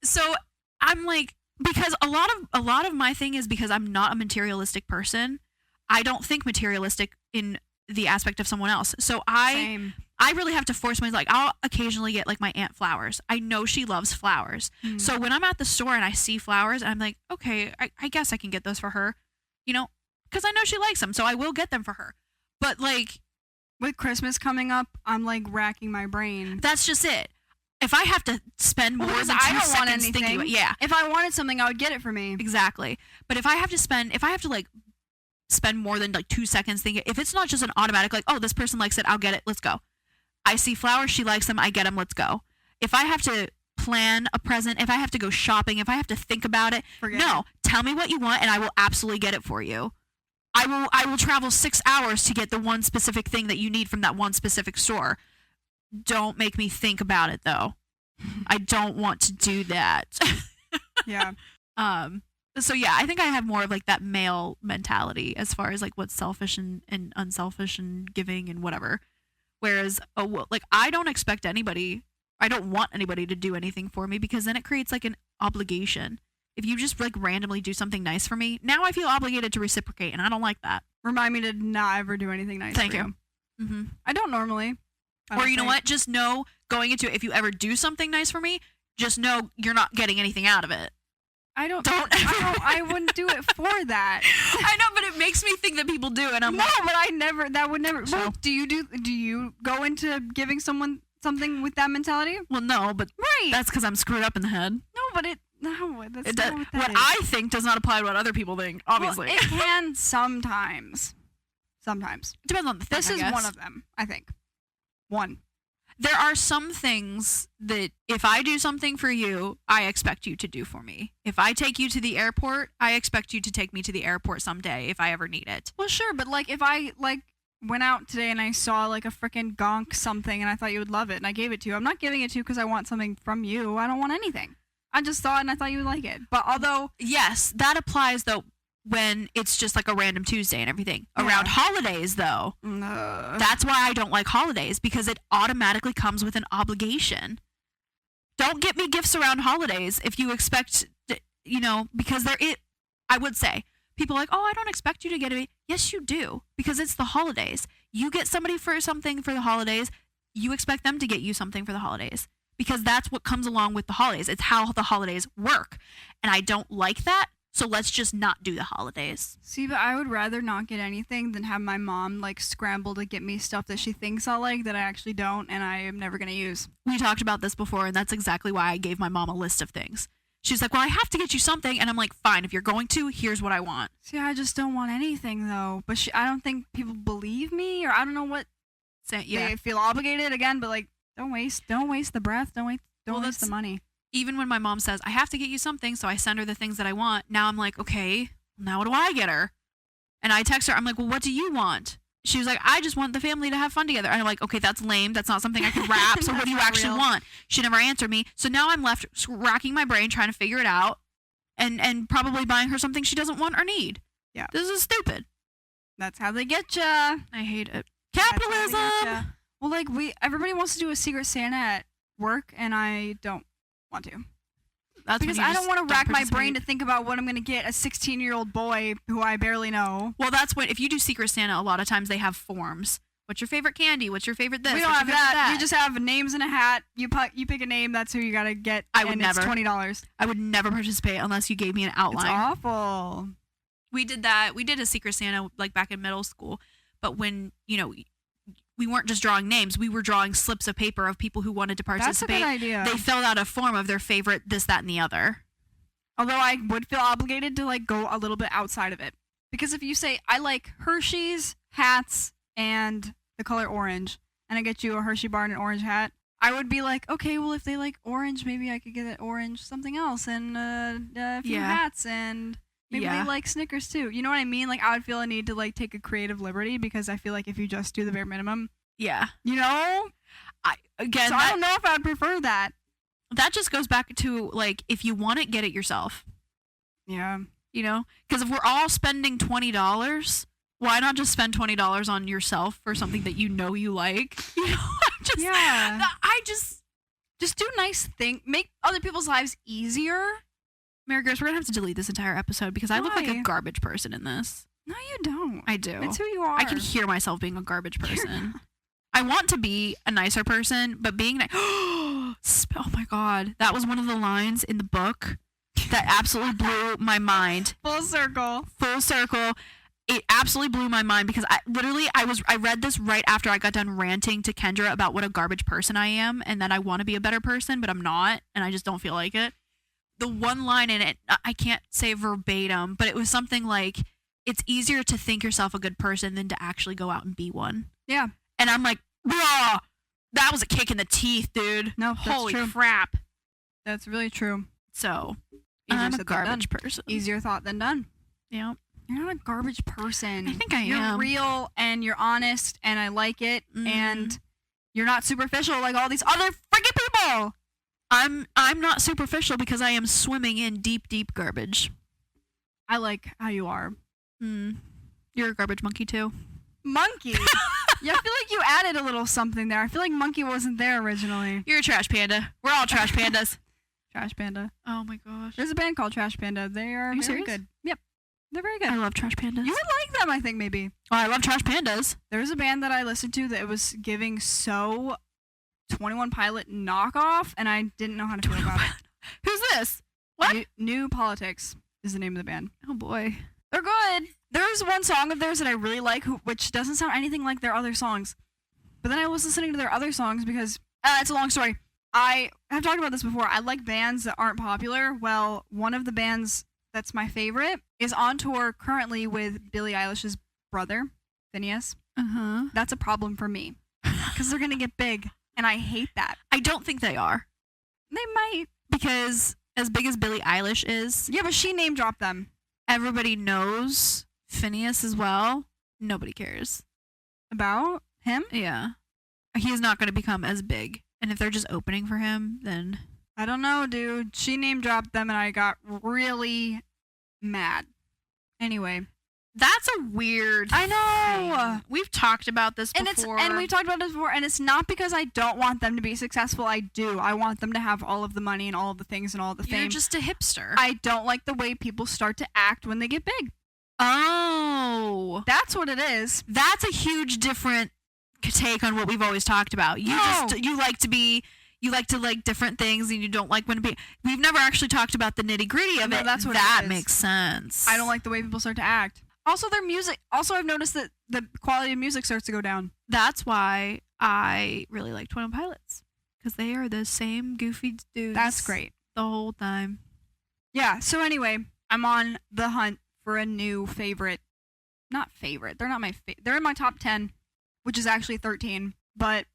So I'm like, because a lot of my thing is because I'm not a materialistic person. I don't think materialistic in the aspect of someone else. So Same. I really have to force myself. Like, I'll occasionally get like my aunt flowers. I know she loves flowers. So when I'm at the store and I see flowers, I'm like, okay, I guess I can get those for her, you know, because I know she likes them. So I will get them for her. But like, with Christmas coming up, I'm like racking my brain. that's just it. If I have to spend more Because than I 2 don't want seconds thinking anything. about, yeah, If I wanted something, I would get it for me. exactly. But if I have to like spend more than like 2 seconds thinking, if it's not just an automatic, like, oh, this person likes it, I'll get it, let's go. I see flowers, she likes them, I get them, let's go. If I have to plan a present, if I have to go shopping, if I have to think about it, Forget no, it. tell me what you want and I will absolutely get it for you. I will travel 6 hours to get the one specific thing that you need from that one specific store. Don't make me think about it though. I don't want to do that. Yeah. So yeah, I think I have more of like that male mentality as far as like what's selfish and unselfish and giving and whatever. Whereas, like, I don't expect anybody, I don't want anybody to do anything for me because then it creates like an obligation. If you just like randomly do something nice for me, now I feel obligated to reciprocate, and I don't like that. Remind me to not ever do anything nice Thank for you. Mm-hmm. I don't normally. Or you know what? Just know going into it, if you ever do something nice for me, just know you're not getting anything out of it. I wouldn't do it for that. I know, but it makes me think that people do, and I'm No, like, but I never. That would never. So- Well, do you go into giving someone something with that mentality? well, no, but Right. that's because I'm screwed up in the head. No, but that's It not does, what that what is. I think does not apply to what other people think, obviously. Well, it can sometimes. Sometimes. Depends on the thing, This I is guess. one of them, I think. One. There are some things that if I do something for you, I expect you to do for me. If I take you to the airport, I expect you to take me to the airport someday if I ever need it. Well, sure, but like if I like went out today and I saw like a freaking gonk something and I thought you would love it and I gave it to you, I'm not giving it to you because I want something from you. I don't want anything. I just thought and I thought you would like it. But although Yes, that applies though when it's just like a random Tuesday and everything. Yeah. Around holidays though, that's why I don't like holidays, because it automatically comes with an obligation. Don't get me gifts around holidays if you expect, because I would say, people are like, oh, I don't expect you to get it. Yes, you do, because it's the holidays. You get somebody for something for the holidays, you expect them to get you something for the holidays, because that's what comes along with the holidays. It's how the holidays work. And I don't like that. So let's just not do the holidays. See, but I would rather not get anything than have my mom like scramble to get me stuff that she thinks I'll like that I actually don't and I am never going to use. We talked about this before, and that's exactly why I gave my mom a list of things. She's like, well, I have to get you something. And I'm like, fine, if you're going to, here's what I want. See, I just don't want anything though. But I don't think people believe me, or I don't know what Yeah. they feel obligated again. But like, don't waste the breath. Don't waste that's- the money. Even when my mom says, I have to get you something, so I send her the things that I want, now I'm like, okay, now what do I get her? And I text her, I'm like, well, what do you want? She was like, I just want the family to have fun together. And I'm like, okay, that's lame. That's not something I can wrap. So what do you That's not actually real. want? She never answered me. So now I'm left racking my brain trying to figure it out and probably buying her something she doesn't want or need. Yeah. This is stupid. That's how they get ya. I hate it. That's how they Capitalism! get ya. Well, like everybody wants to do a Secret Santa at work, and I don't want to. That's because when you I don't just want to rack my brain participate. to think about what I'm going to get a 16-year-old boy who I barely know. Well, that's when, if you do Secret Santa, a lot of times they have forms. What's your favorite candy? What's your favorite this? We don't What's have your favorite that. You just have names in a hat. You pick a name. That's who you got to get. I would and never. It's $20. I would never participate unless you gave me an It's outline. awful. We did that. We did a Secret Santa like back in middle school. But when, we weren't just drawing names. We were drawing slips of paper of people who wanted to That's a participate. good idea. They filled out a form of their favorite this, that, and the other. Although I would feel obligated to like go a little bit outside of it. Because if you say, I like Hershey's, hats, and the color orange, and I get you a Hershey bar and an orange hat, I would be like, okay, well, if they like orange, maybe I could get an orange something else and a few hats, and maybe they like Snickers too. You know what I mean? Like, I would feel a need to like take a creative liberty because I feel like if you just do the bare minimum, Yeah. I don't know if I'd prefer that. That just goes back to, like, if you want it, get it yourself. Yeah. Because if we're all spending $20, why not just spend $20 on yourself for something that you like? Just do nice things. Make other people's lives easier. Mary Grace, we're going to have to delete this entire episode because I look like a Why? garbage person in this. No, you don't. I do. It's who you are. I can hear myself being a garbage person. I want to be a nicer person, but being oh my God. That was one of the lines in the book that absolutely blew my mind. Full circle. It absolutely blew my mind because I read this right after I got done ranting to Kendra about what a garbage person I am and that I want to be a better person, but I'm not, and I just don't feel like it. The one line in it, I can't say verbatim, but it was something like, it's easier to think yourself a good person than to actually go out and be one. Yeah. And I'm like, bruh, that was a kick in the teeth, dude. No, that's holy true. crap. That's really true. So, Easier I'm a said than garbage done. person. Easier thought than done. Yeah. You're not a garbage person. I think I You're am. real and you're honest and I like it, Mhm. and you're not superficial like all these other freaking people. I'm not superficial because I am swimming in deep, deep garbage. I like how you are. You're a garbage monkey too. Monkey. Yeah, I feel like you added a little something there. I feel like monkey wasn't there originally. You're a trash panda. We're all trash pandas. Trash Panda. Oh my gosh. There's a band called Trash Panda. They are you very serious? good. Yep. They're very good. I love trash pandas. You would like them, I think, maybe. Oh, I love trash pandas. There was a band that I listened to that was giving so 21 Pilot knockoff, and I didn't know how to feel about it. Who's this? What? New Politics is the name of the band. Oh boy. They're good. There's one song of theirs that I really like, which doesn't sound anything like their other songs. But then I was listening to their other songs because it's a long story. I have talked about this before. I like bands that aren't popular. Well, one of the bands that's my favorite is on tour currently with Billie Eilish's brother, Phineas. Uh-huh. That's a problem for me because they're going to get big, and I hate that. I don't think they are. They might. Because as big as Billie Eilish is, Yeah, but she name dropped them. everybody knows Phineas as well. Nobody cares. About him? Yeah. He's not going to become as big. And if they're just opening for him, then... I don't know, dude. She name dropped them, and I got really mad. Anyway. That's a weird I know! thing. We've talked about this before. And we've talked about this before, and it's not because I don't want them to be successful. I do. I want them to have all of the money and all of the things and all of the fame. You're just a hipster. I don't like the way people start to act when they get big. Oh. That's what it is. That's a huge different take on what we've always talked about. You like different things, and you don't like when we've never actually talked about the nitty-gritty of No, it. that's what that it is. makes sense. I don't like the way people start to act. Also, their music. Also, I've noticed that the quality of music starts to go down. That's why I really like 21 Pilots, because they are the same goofy dudes. That's great. The whole time. Yeah, so anyway, I'm on the hunt for a new favorite. Not favorite. They're not my favorite. They're in my top 10, which is actually 13. But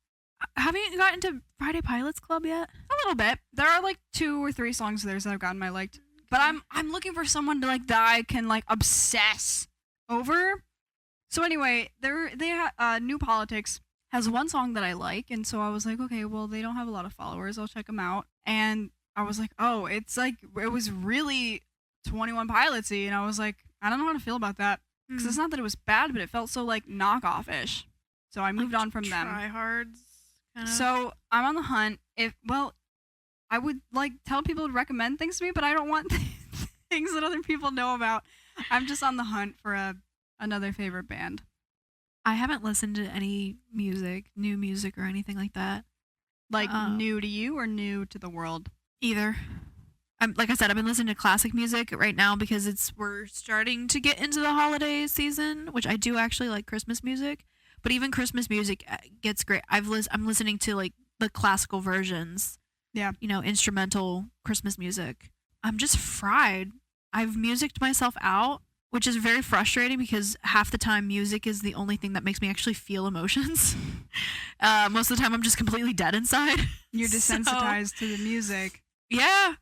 Haven't you gotten to Friday Pilots Club yet? a little bit. There are like 2 or 3 songs of theirs that I've gotten my liked. But I'm looking for someone to like that I can like obsess over. So anyway, New Politics has one song that I like, and so I was like, okay, well, they don't have a lot of followers. I'll check them out. And I was like, oh, it's like, it was really 21 Pilots-y, and I was like, I don't know how to feel about that. Because it's not that it was bad, but it felt so like knockoff-ish. So I moved on from them. Tryhards. Kind of. So I'm on the hunt. I I would like tell people to recommend things to me, but I don't want things that other people know about. I'm just on the hunt for another favorite band. I haven't listened to any music, new music or anything like that. Like new to you or new to the world? Either. Like I said, I've been listening to classic music right now because we're starting to get into the holiday season, which I do actually like Christmas music. But even Christmas music gets great. I'm listening to like the classical versions. Yeah. You know, instrumental Christmas music. I'm just fried. I've musiced myself out, which is very frustrating because half the time music is the only thing that makes me actually feel emotions. Most of the time I'm just completely dead inside. You're desensitized to the music. Yeah.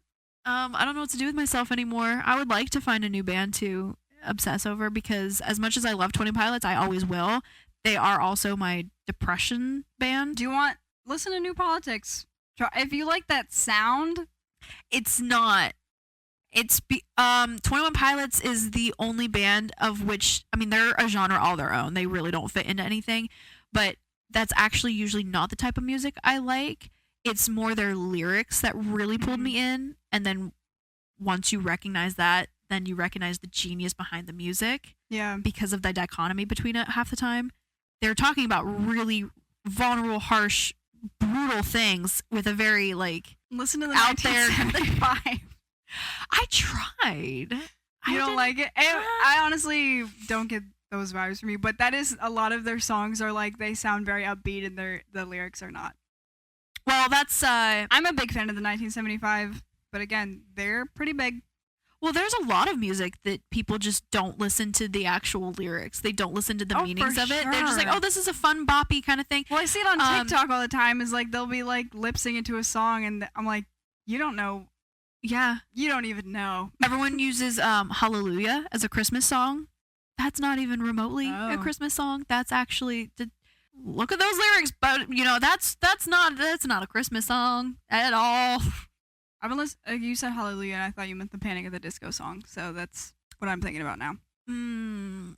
I don't know what to do with myself anymore. I would like to find a new band to obsess over because as much as I love 20 Pilots, I always will. They are also my depression band. Do you want listen to New Politics? If you like that sound, it's not. 21 Pilots is the only band of which, I mean, they're a genre all their own. They really don't fit into anything, but that's actually usually not the type of music I like. It's more their lyrics that really pulled me in. And then once you recognize that, then you recognize the genius behind the music. Yeah. Because of the dichotomy between it half the time. They're talking about really vulnerable, harsh, brutal things with a very, like, listen to the out there. 1975. I tried. You don't like it? I honestly don't get those vibes from you, but that is a lot of their songs are like they sound very upbeat and the lyrics are not. Well, that's I'm a big fan of the 1975, but again, they're pretty big. Well, there's a lot of music that people just don't listen to the actual lyrics. They don't listen to the meanings of it. They're just like, oh, this is a fun boppy kind of thing. Well, I see it on TikTok all the time. Is like they'll be like lip syncing to a song, and I'm like, you don't know. Yeah. You don't even know. Everyone uses Hallelujah as a Christmas song. That's not even remotely a Christmas song. That's actually look at those lyrics, but you know, that's not a Christmas song at all. I've been listening. You said Hallelujah, and I thought you meant the Panic at the Disco song. So that's what I'm thinking about now. I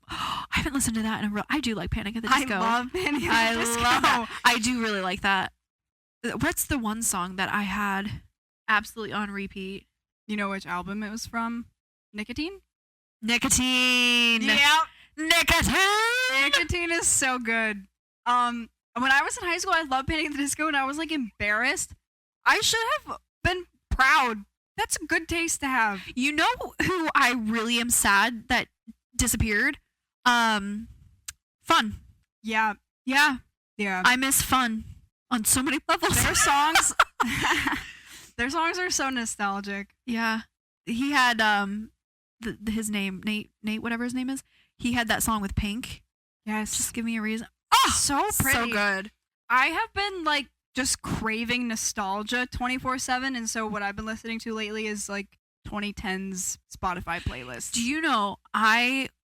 haven't listened to that in a real. I do like Panic at the Disco. I love Panic at the Disco. Love that. I do really like that. What's the one song that I had absolutely on repeat? You know which album it was from? Nicotine? Nicotine. Yeah. Nicotine. Nicotine is so good. When I was in high school, I loved Panic at the Disco, and I was like embarrassed. I should have been proud. That's a good taste to have. You know who I really am sad that disappeared? Fun. Yeah. Yeah. Yeah. I miss Fun on so many levels. Their songs their songs are so nostalgic. Yeah. He had his name, Nate, whatever his name is. He had that song with Pink. Yes. Just Give Me a Reason. Oh, so pretty. So good. I have been like just craving nostalgia 24/7, and so what I've been listening to lately is like 2010s Spotify playlists. Do you know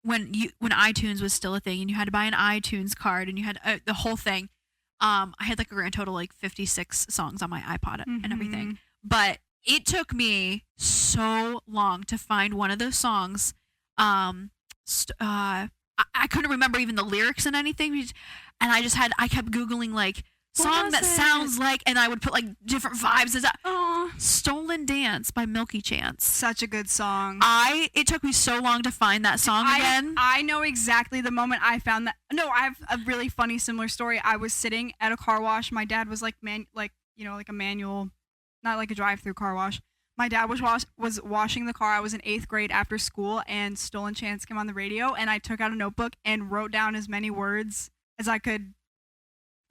when iTunes was still a thing and you had to buy an iTunes card and you had the whole thing, I had like a grand total like 56 songs on my iPod and everything. But it took me so long to find one of those songs. I couldn't remember even the lyrics and anything, and I kept Googling like song that sounds like, and I would put like different vibes. Stolen Dance by Milky Chance. Such a good song. It took me so long to find that song again. I know exactly the moment I found that. No, I have a really funny similar story. I was sitting at a car wash. My dad was like a manual, not like a drive-through car wash. My dad was washing the car. I was in 8th grade after school, and Stolen Chance came on the radio, and I took out a notebook and wrote down as many words as I could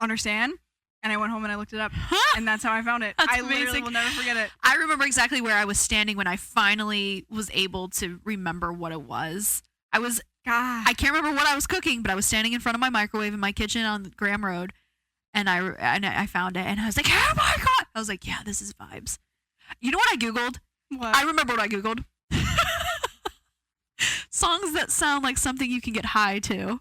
understand. And I went home and I looked it up, and that's how I found it. That's I amazing. literally will never forget it. I remember exactly where I was standing when I finally was able to remember what it was. I can't remember what I was cooking, but I was standing in front of my microwave in my kitchen on Graham Road, and I found it, and I was like, oh my God! I was like, yeah, this is vibes. You know what I Googled? What? I remember what I Googled. Songs that sound like something you can get high to.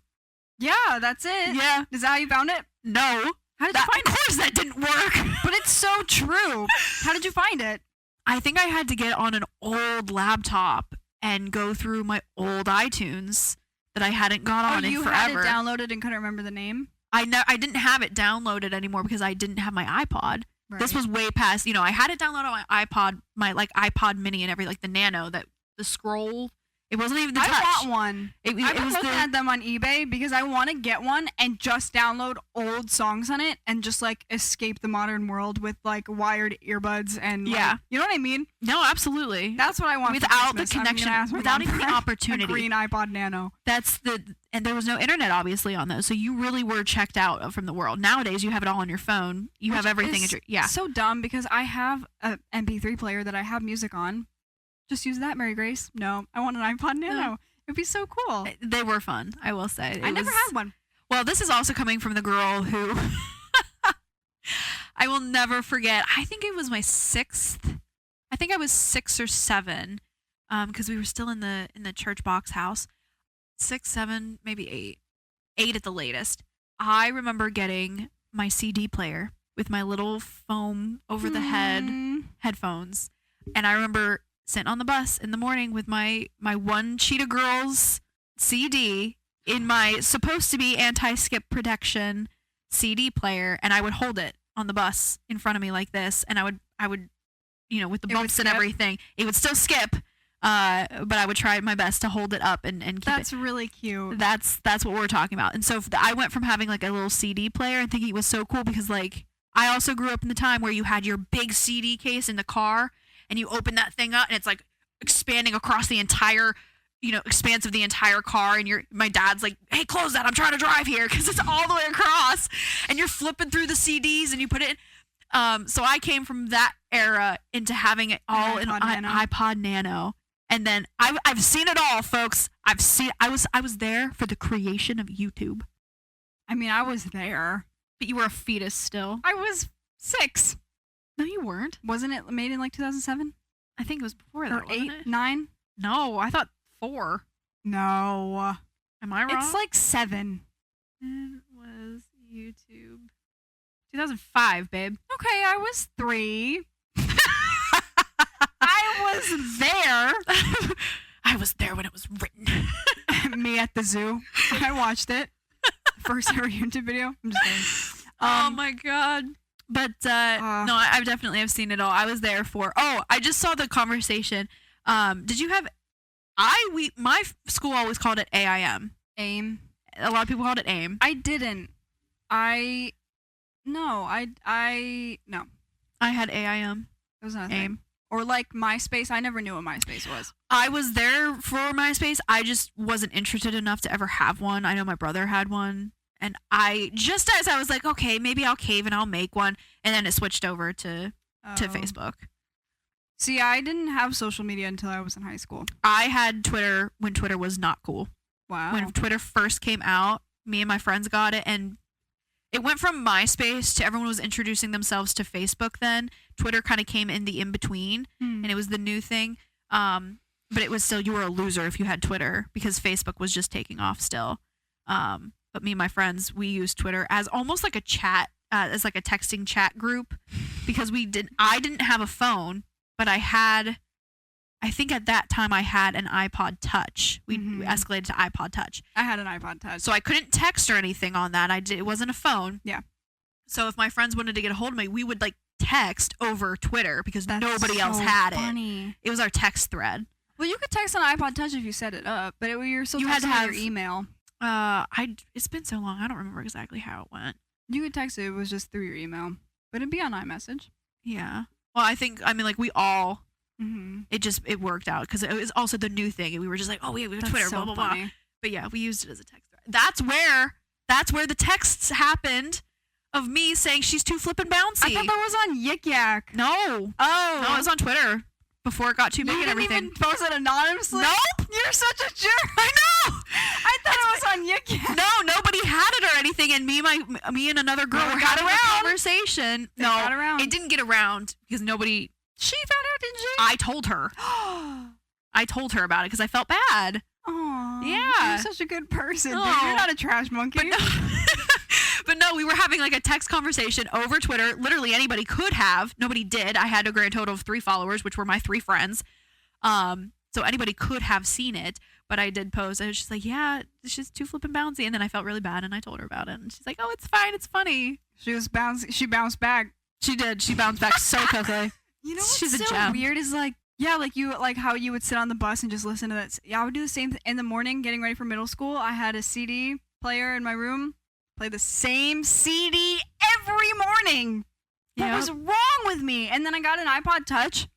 Yeah, that's it. Yeah. Is that how you found it? No. How did you find it? Of course that didn't work. But it's so true. How did you find it? I think I had to get on an old laptop and go through my old iTunes that I hadn't got on in forever. You had it downloaded and couldn't remember the name? I didn't have it downloaded anymore because I didn't have my iPod. This was way past, I had it downloaded on my iPod, my like iPod mini and everything, like the Nano, that the scroll. It wasn't even the touch. I want one. It I've been was looking at them on eBay because I want to get one and just download old songs on it and just like escape the modern world with like wired earbuds and like, you know what I mean? No, absolutely. That's what I want. Without the for connection, without even the opportunity. A green iPod Nano. And there was no internet obviously on those, so you really were checked out from the world. Nowadays, you have it all on your phone. You have everything at your So dumb because I have a MP3 player that I have music on. Just use that, Mary Grace. No, I want an iPod Nano. No. It'd be so cool. They were fun, I will say. I never had one. Well, this is also coming from the girl who I will never forget. I think it was my 6th. I think I was 6 or 7, because we were still in the church box house. 6, 7, maybe 8. 8 at the latest. I remember getting my CD player with my little foam over the head headphones, and I remember sitting on the bus in the morning with my One Cheetah Girls CD in my supposed to be anti-skip protection CD player, and I would hold it on the bus in front of me like this, and I would with the bumps and everything, it would still skip, but I would try my best to hold it up and keep it. That's really cute. That's what we're talking about. And so I went from having like a little CD player and thinking it was so cool because like I also grew up in the time where you had your big CD case in the car, and you open that thing up and it's like expanding across the entire, expanse of the entire car. And my dad's like, hey, close that. I'm trying to drive here because it's all the way across. And you're flipping through the CDs and you put it in. So I came from that era into having it all in iPod Nano. And then I've seen it all, folks. I was there for the creation of YouTube. I mean, I was there. But you were a fetus still. I was 6. No, you weren't. Wasn't it made in like 2007? I think it was before that. Or 8, 9? No, I thought 4. No. Am I wrong? It's like 7. It was YouTube. 2005, babe. Okay, I was 3. I was there. I was there when it was written. Me at the zoo. I watched it. First ever YouTube video. I'm just kidding. Oh my god. But no, I definitely have seen it all. I was there for. Oh, I just saw the conversation. Did you have? My school always called it AIM. AIM. A lot of people called it AIM. I didn't. No. I had AIM. It was not AIM. Or like MySpace. I never knew what MySpace was. I was there for MySpace. I just wasn't interested enough to ever have one. I know my brother had one. And just as I was like, okay, maybe I'll cave and I'll make one. And then it switched over to Facebook. See, I didn't have social media until I was in high school. I had Twitter when Twitter was not cool. Wow. When Twitter first came out, me and my friends got it. And it went from MySpace to everyone was introducing themselves to Facebook then. Twitter kind of came in the in-between. And it was the new thing. But it was still, you were a loser if you had Twitter because Facebook was just taking off still. But me and my friends, we used Twitter as almost like a chat, as like a texting chat group, because I didn't have a phone, but I think at that time I had an iPod Touch. We escalated to iPod Touch. I had an iPod Touch. So I couldn't text or anything on that. It wasn't a phone. Yeah. So if my friends wanted to get a hold of me, we would like text over Twitter because nobody else had it. It was our text thread. Well, you could text on iPod Touch if you set it up, but you're still texting your email. It's been so long. I don't remember exactly how it went. You could text it. It was just through your email, but it'd be on iMessage. Yeah. Well, we all. It worked out because it was also the new thing, and we were just like, oh, we have Twitter, so blah blah funny. blah. But yeah, we used it as a text thread. That's where the texts happened of me saying she's too flippin' bouncy. I thought that was on Yik Yak. No. Oh. No, it was on Twitter. Before it got too big and everything. You didn't even post it anonymously? Nope. You're such a jerk. I know. I thought it was on Yik Yak. No, nobody had it or anything, and me and another girl were having a conversation. It got around. It didn't get around because nobody. She found out, didn't she? I told her. I told her about it because I felt bad. Aw. Yeah. You're such a good person, dude. Oh. You're not a trash monkey. But no, we were having like a text conversation over Twitter. Literally anybody could have. Nobody did. I had a grand total of 3 followers, which were my 3 friends. So anybody could have seen it, but I did post. I was just like, yeah, she's too flippin' bouncy. And then I felt really bad and I told her about it. And she's like, oh, it's fine. It's funny. She bounced back. She did. She bounced back so quickly. You know what's She's a so gem. weird is like, yeah, like you, like how you would sit on the bus and just listen to that. Yeah, I would do the same in the morning getting ready for middle school. I had a CD player in my room, play the same CD every morning. What was wrong with me? And then I got an iPod Touch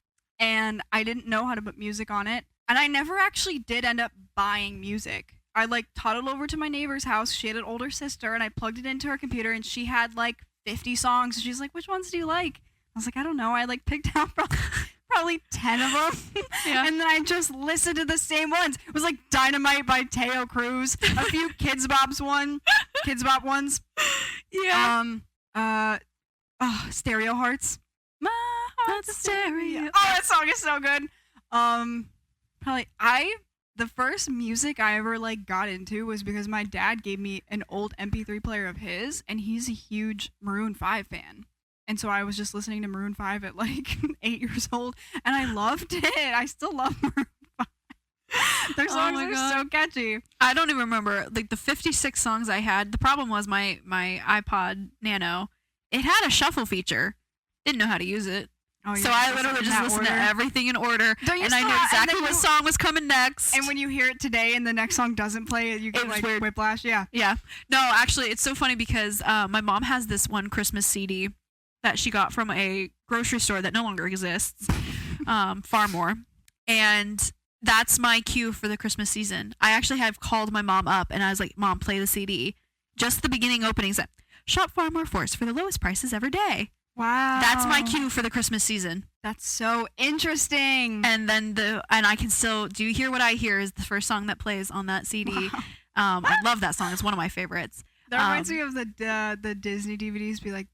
and I didn't know how to put music on it. And I never actually did end up buying music. I like toddled over to my neighbor's house. She had an older sister and I plugged it into her computer and she had like 50 songs. She's like, which ones do you like? I was like, I don't know. I like picked out probably 10 of them. Yeah. And then I just listened to the same ones. It was like Dynamite by Teo Cruz, a few Kids Bop ones. Yeah. Stereo Hearts. My heart's a stereo. Oh, that song is so good. The first music I ever like got into was because my dad gave me an old MP3 player of his, and he's a huge Maroon 5 fan. And so I was just listening to Maroon 5 at like 8 years old, and I loved it. I still love Maroon 5. Their songs are so catchy. I don't even remember like the 56 songs I had. The problem was my iPod Nano. It had a shuffle feature. Didn't know how to use it. Oh, so I literally just listened to everything in order, and I knew exactly what song was coming next. And when you hear it today and the next song doesn't play, you get like weird. whiplash. Yeah. Yeah. No, actually, it's so funny because my mom has this one Christmas CD that she got from a grocery store that no longer exists, far more. And that's my cue for the Christmas season. I actually have called my mom up and I was like, Mom, play the CD. Just the beginning openings. Shop Far More Force for the lowest prices every day. Wow. That's my cue for the Christmas season. That's so interesting. And then I can still, Do You Hear What I Hear is the first song that plays on that CD. Wow. I love that song. It's one of my favorites. That reminds me of the Disney DVDs. Be like,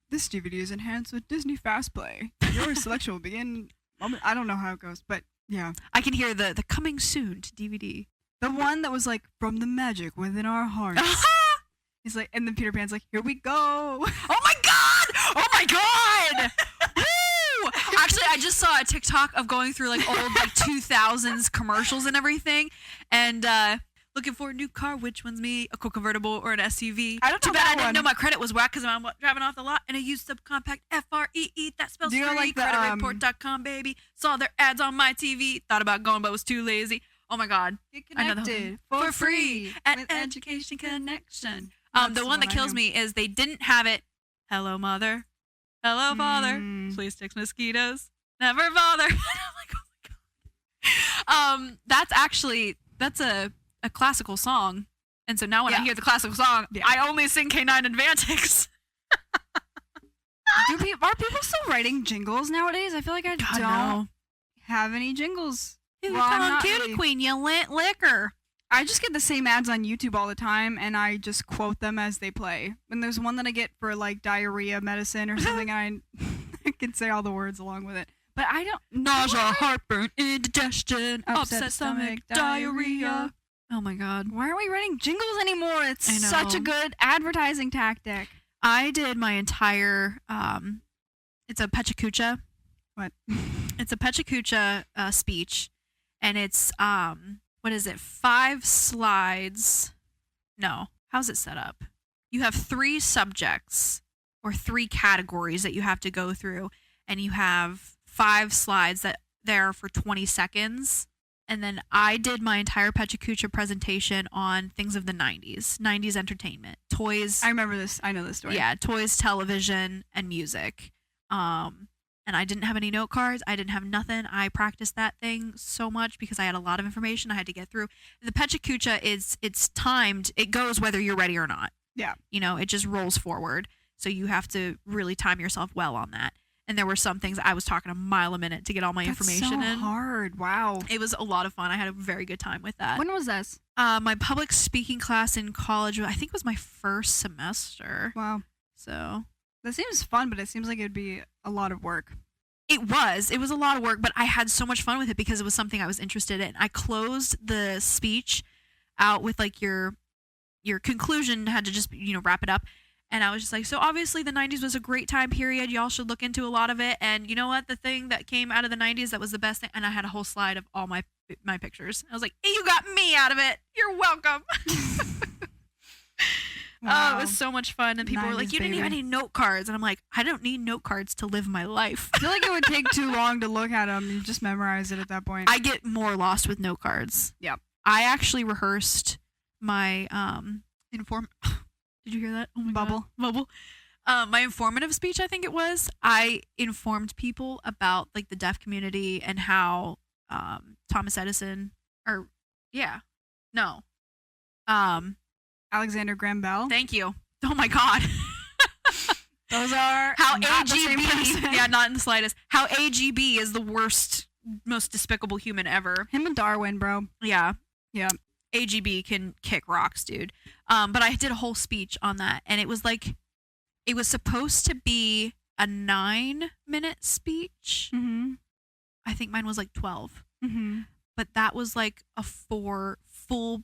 this DVD is enhanced with Disney Fast Play. Your selection will begin. I don't know how it goes, but yeah. I can hear the coming soon to DVD. The one that was like, from the magic within our hearts. He's like, and then Peter Pan's like, here we go. Oh my God! Oh my God! Woo! Actually, I just saw a TikTok of going through like old like 2000s commercials and everything, and looking for a new car. Which one's me? A convertible or an SUV? I don't know. Too bad I didn't know my credit was whack because I'm driving off the lot in a used subcompact FREE. That spells free. Like Creditreport.com, baby. Saw their ads on my TV. Thought about going, but was too lazy. Oh my God! Get connected for free at with Education Connection. That's the one that kills me is they didn't have it. Hello, mother. Hello, father. Please fix mosquitoes. Never bother. I'm like, oh my God. That's a classical song. And so now when I hear the classical song, I only sing K9 Advantix. Are people still writing jingles nowadays? I feel like I don't have any jingles. Come on, cutie queen, you lint liquor. I just get the same ads on YouTube all the time, and I just quote them as they play. And there's one that I get for like diarrhea medicine or something, and I can say all the words along with it. But I don't. Nausea, heartburn, indigestion, upset stomach, diarrhea. Oh my God. Why aren't we writing jingles anymore? It's such a good advertising tactic. I did my entire, it's a Pechakucha. What? It's a Pechakucha speech, and it's, what is it? 5 slides. No. How's it set up? You have 3 subjects or 3 categories that you have to go through, and you have 5 slides that there for 20 seconds. And then I did my entire Pechakucha presentation on things of the 90s entertainment, toys. I remember this. I know this story. Yeah, toys, television, and music. And I didn't have any note cards. I didn't have nothing. I practiced that thing so much because I had a lot of information I had to get through. The Pechakucha it's timed. It goes whether you're ready or not. Yeah. You know, it just rolls forward. So you have to really time yourself well on that. And there were some things I was talking a mile a minute to get all my information in. That's so hard. Wow. It was a lot of fun. I had a very good time with that. When was this? My public speaking class in college, I think it was my first semester. Wow. So that seems fun, but it seems like it'd be a lot of work. It was a lot of work, but I had so much fun with it because it was something I was interested in. I closed the speech out with like your conclusion, had to just, wrap it up. And I was just like, so obviously the 90s was a great time period. Y'all should look into a lot of it. And you know what? The thing that came out of the 90s that was the best thing, and I had a whole slide of all my pictures. I was like, hey, you got me out of it. You're welcome. Oh, it was so much fun. And people were like, 90s you didn't even baby. need note cards. And I'm like, I don't need note cards to live my life. I feel like it would take too long to look at them. You just memorize it at that point. I get more lost with note cards. Yep. I actually rehearsed my Did you hear that? Oh my Bubble. God. Bubble. My informative speech, I think it was. I informed people about like the deaf community and how Thomas Edison Alexander Graham Bell. Thank you. Oh my God. Those are How not the same person. AGB, yeah, not in the slightest. How AGB is the worst, most despicable human ever. Him and Darwin, bro. Yeah. Yeah. AGB can kick rocks, dude. But I did a whole speech on that, and it was like, it was supposed to be a 9-minute speech. Mm-hmm. I think mine was like 12. Mm-hmm. But that was like a 4 full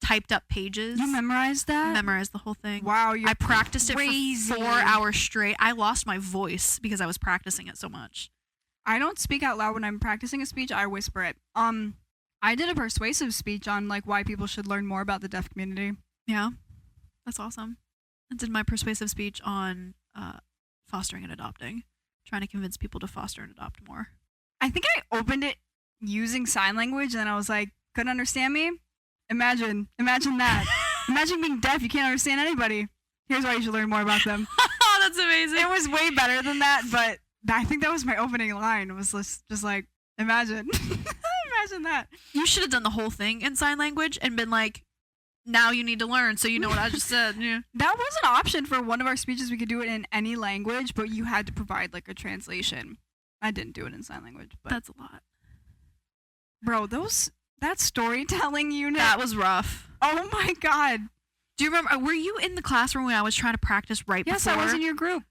typed up pages. You memorized that? Memorized the whole thing. Wow, you're I practiced crazy. it for 4 hours straight. I lost my voice because I was practicing it so much. I don't speak out loud when I'm practicing a speech. I whisper it. I did a persuasive speech on like why people should learn more about the deaf community. Yeah. That's awesome. I did my persuasive speech on fostering and adopting, trying to convince people to foster and adopt more. I think I opened it using sign language, and then I was like, couldn't understand me? Imagine that. Imagine being deaf. You can't understand anybody. Here's why you should learn more about them. Oh, that's amazing. It was way better than that, but I think that was my opening line. It was just like, imagine. Imagine that. You should have done the whole thing in sign language and been like, now you need to learn so you know what I just said. Yeah. That was an option for one of our speeches. We could do it in any language, but you had to provide like a translation. I didn't do it in sign language, but That's a lot. bro, that storytelling unit. That was rough. Oh my god. Do you remember? Were you in the classroom when I was trying to practice right Yes, before? I was in your group.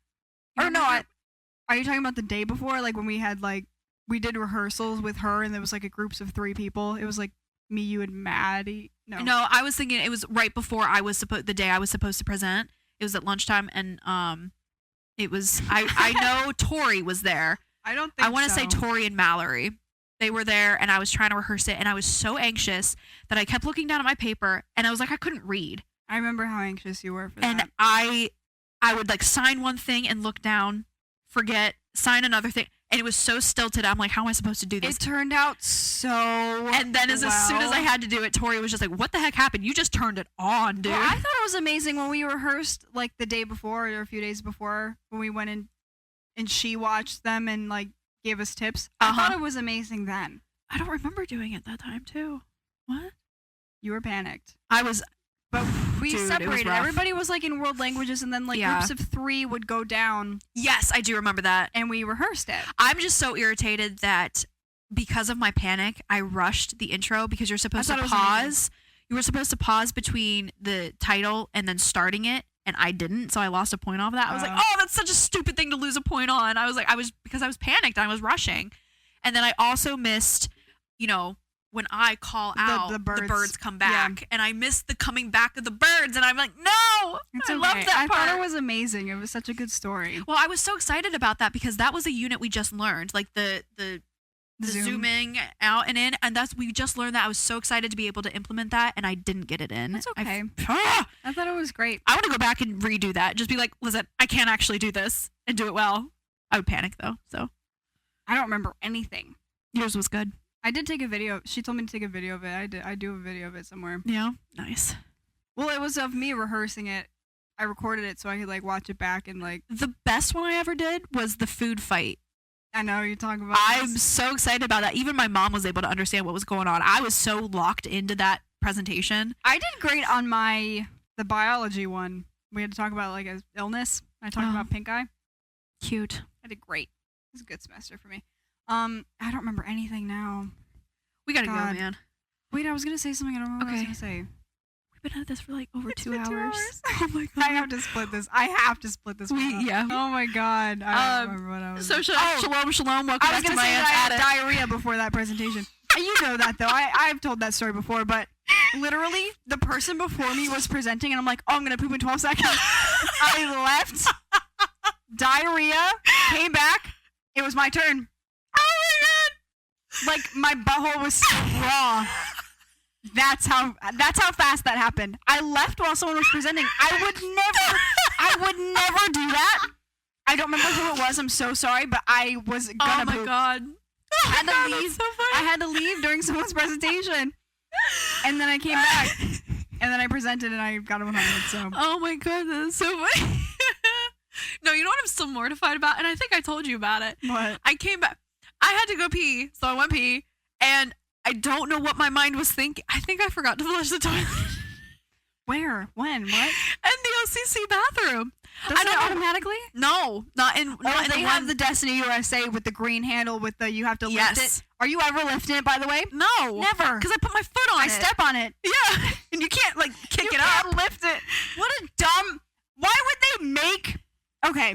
You Or no, remember? are you talking about the day before? Like when we had like we did rehearsals with her, and there was like a groups of 3 people. It was like me, you, and Maddie. No, I was thinking it was right before the day I was supposed to present. It was at lunchtime, and it was I know Tori was there. I don't think I want to so. say Tori and Mallory. They were there, and I was trying to rehearse it, and I was so anxious that I kept looking down at my paper, and I was like, I couldn't read. I remember how anxious you were for And that. I would like sign one thing and look down, forget, sign another thing, and it was so stilted. I'm like, how am I supposed to do this? It turned out so And then as soon as I had to do it, Tori was just like, what the heck happened? You just turned it on, dude. Well, I thought it was amazing when we rehearsed like the day before or a few days before when we went in and she watched them and like gave us tips. I thought it was amazing then. I don't remember doing it that time too. What? You were panicked. I was, But we Dude, it was separated. rough. Everybody was like in world languages, and then like Yeah. groups of 3 would go down yes, I do remember that. and we rehearsed it. I'm just so irritated that because of my panic, I rushed the intro because you're supposed I to thought it was amazing. pause. You were supposed to pause between the title and then starting it, and I didn't, so I lost a point off of that. I was like, Oh. oh, that's such a stupid thing to lose a point on. Because I was panicked, I was rushing. And then I also missed, when I call out, the birds. birds come Yeah. back, and I missed the coming back of the birds, and I'm like, no, It's I okay. love that part. I thought it was amazing. It was such a good story. Well, I was so excited about that because that was a unit we just learned, like the Zoom. zooming out and in, and we just learned that. I was so excited to be able to implement that, and I didn't get it in. That's okay. I I thought it was great. want to go back and redo that. Just be like, listen, I can't actually do this and do it well. I would panic though. So I don't remember anything. yours was good. I did take a video. She told me to take a video of it. I do a video of it somewhere. Yeah, nice. Well, it was of me rehearsing it. I recorded it so I could like watch it back and like. The best one I ever did was the food fight. I know you're talking about. I'm this. so excited about that. Even my mom was able to understand what was going on. I was so locked into that presentation. I did great on the biology one. We had to talk about like an illness. I talked Oh. about pink eye. Cute. I did great. It was a good semester for me. I don't remember anything now. We gotta go, God. man. Wait, I was gonna say something. I don't remember what I Okay. was gonna say. We've been at this for like over It's 2 been 2 hours. hours. Oh my god. I have to split this. I have to split this. one up. Yeah. Oh my god. I don't remember what I was. So shalom, shalom. Welcome I was back to gonna my say aunt's that I attic. had diarrhea before that presentation. You know that though. I've told that story before, but literally the person before me was presenting, and I'm like, oh, I'm gonna poop in 12 seconds. I left. Diarrhea came back. It was my turn. Oh my god! Like my butthole was so raw. That's how fast that happened. I left while someone was presenting. I would never do that. I don't remember who it was. I'm so sorry, but I was gonna Oh my poop. god. I had to God, leave. that's so funny. I had to leave during someone's presentation, and then I came back, and then I presented, and I got a 100. So Oh my god, that's so funny. No, you know what I'm still mortified about? And I think I told you about it. what? I came back. I had to go pee, so I went pee, and I don't know what my mind was thinking. I think I forgot to flush the toilet. Where? When? What? In the OCC bathroom. Does I don't it know. automatically? No, not in. Oh, Not in they the have one. the Destiny USA with the green handle with the you have to lift Yes. it. Are you ever lifting it, by the way? No, Never. because I put my foot on I it. step on it. Yeah, and you can't like kick You it can't up. lift it. What a dumb. Why would they make? Okay.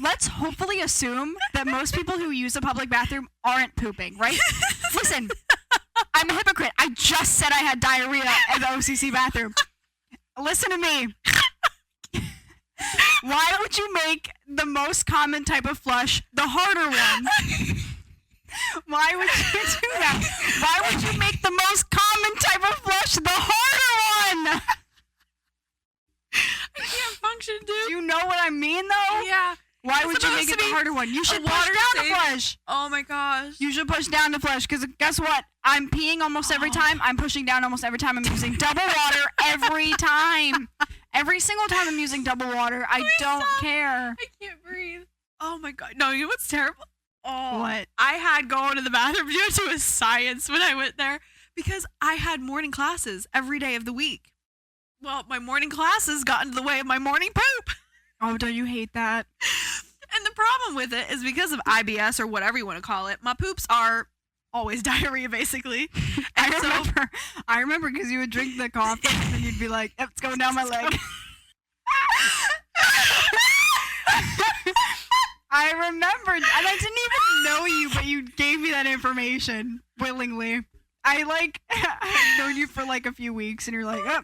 Let's hopefully assume that most people who use a public bathroom aren't pooping, right? Listen, I'm a hypocrite. I just said I had diarrhea at the OCC bathroom. Listen to me. Why would you make the most common type of flush the harder one? Why would you do that? Why would you make the most common type of flush the harder one? I can't function, dude. Do you know what I mean, though? Yeah. Why It's would you make supposed it to the be harder one? You a should push water down to safe- flush. Oh my gosh. You should push down to flush, because guess what? I'm peeing almost every time. I'm pushing down almost every time. I'm using double water every time. Every single time I'm using double water. I don't care. I can't breathe. Oh my god. No, you know what's terrible? Oh, What? I had going to the bathroom due to a science when I went there because I had morning classes every day of the week. Well, my morning classes got into the way of my morning poop. Oh, don't you hate that? And the problem with it is because of IBS or whatever you want to call it, my poops are always diarrhea, basically. And so, I remember because you would drink the coffee and then you'd be like, yep, it's going down my leg. I remembered, and I didn't even know you, but you gave me that information willingly. I've known you for like a few weeks, and you're like, oh.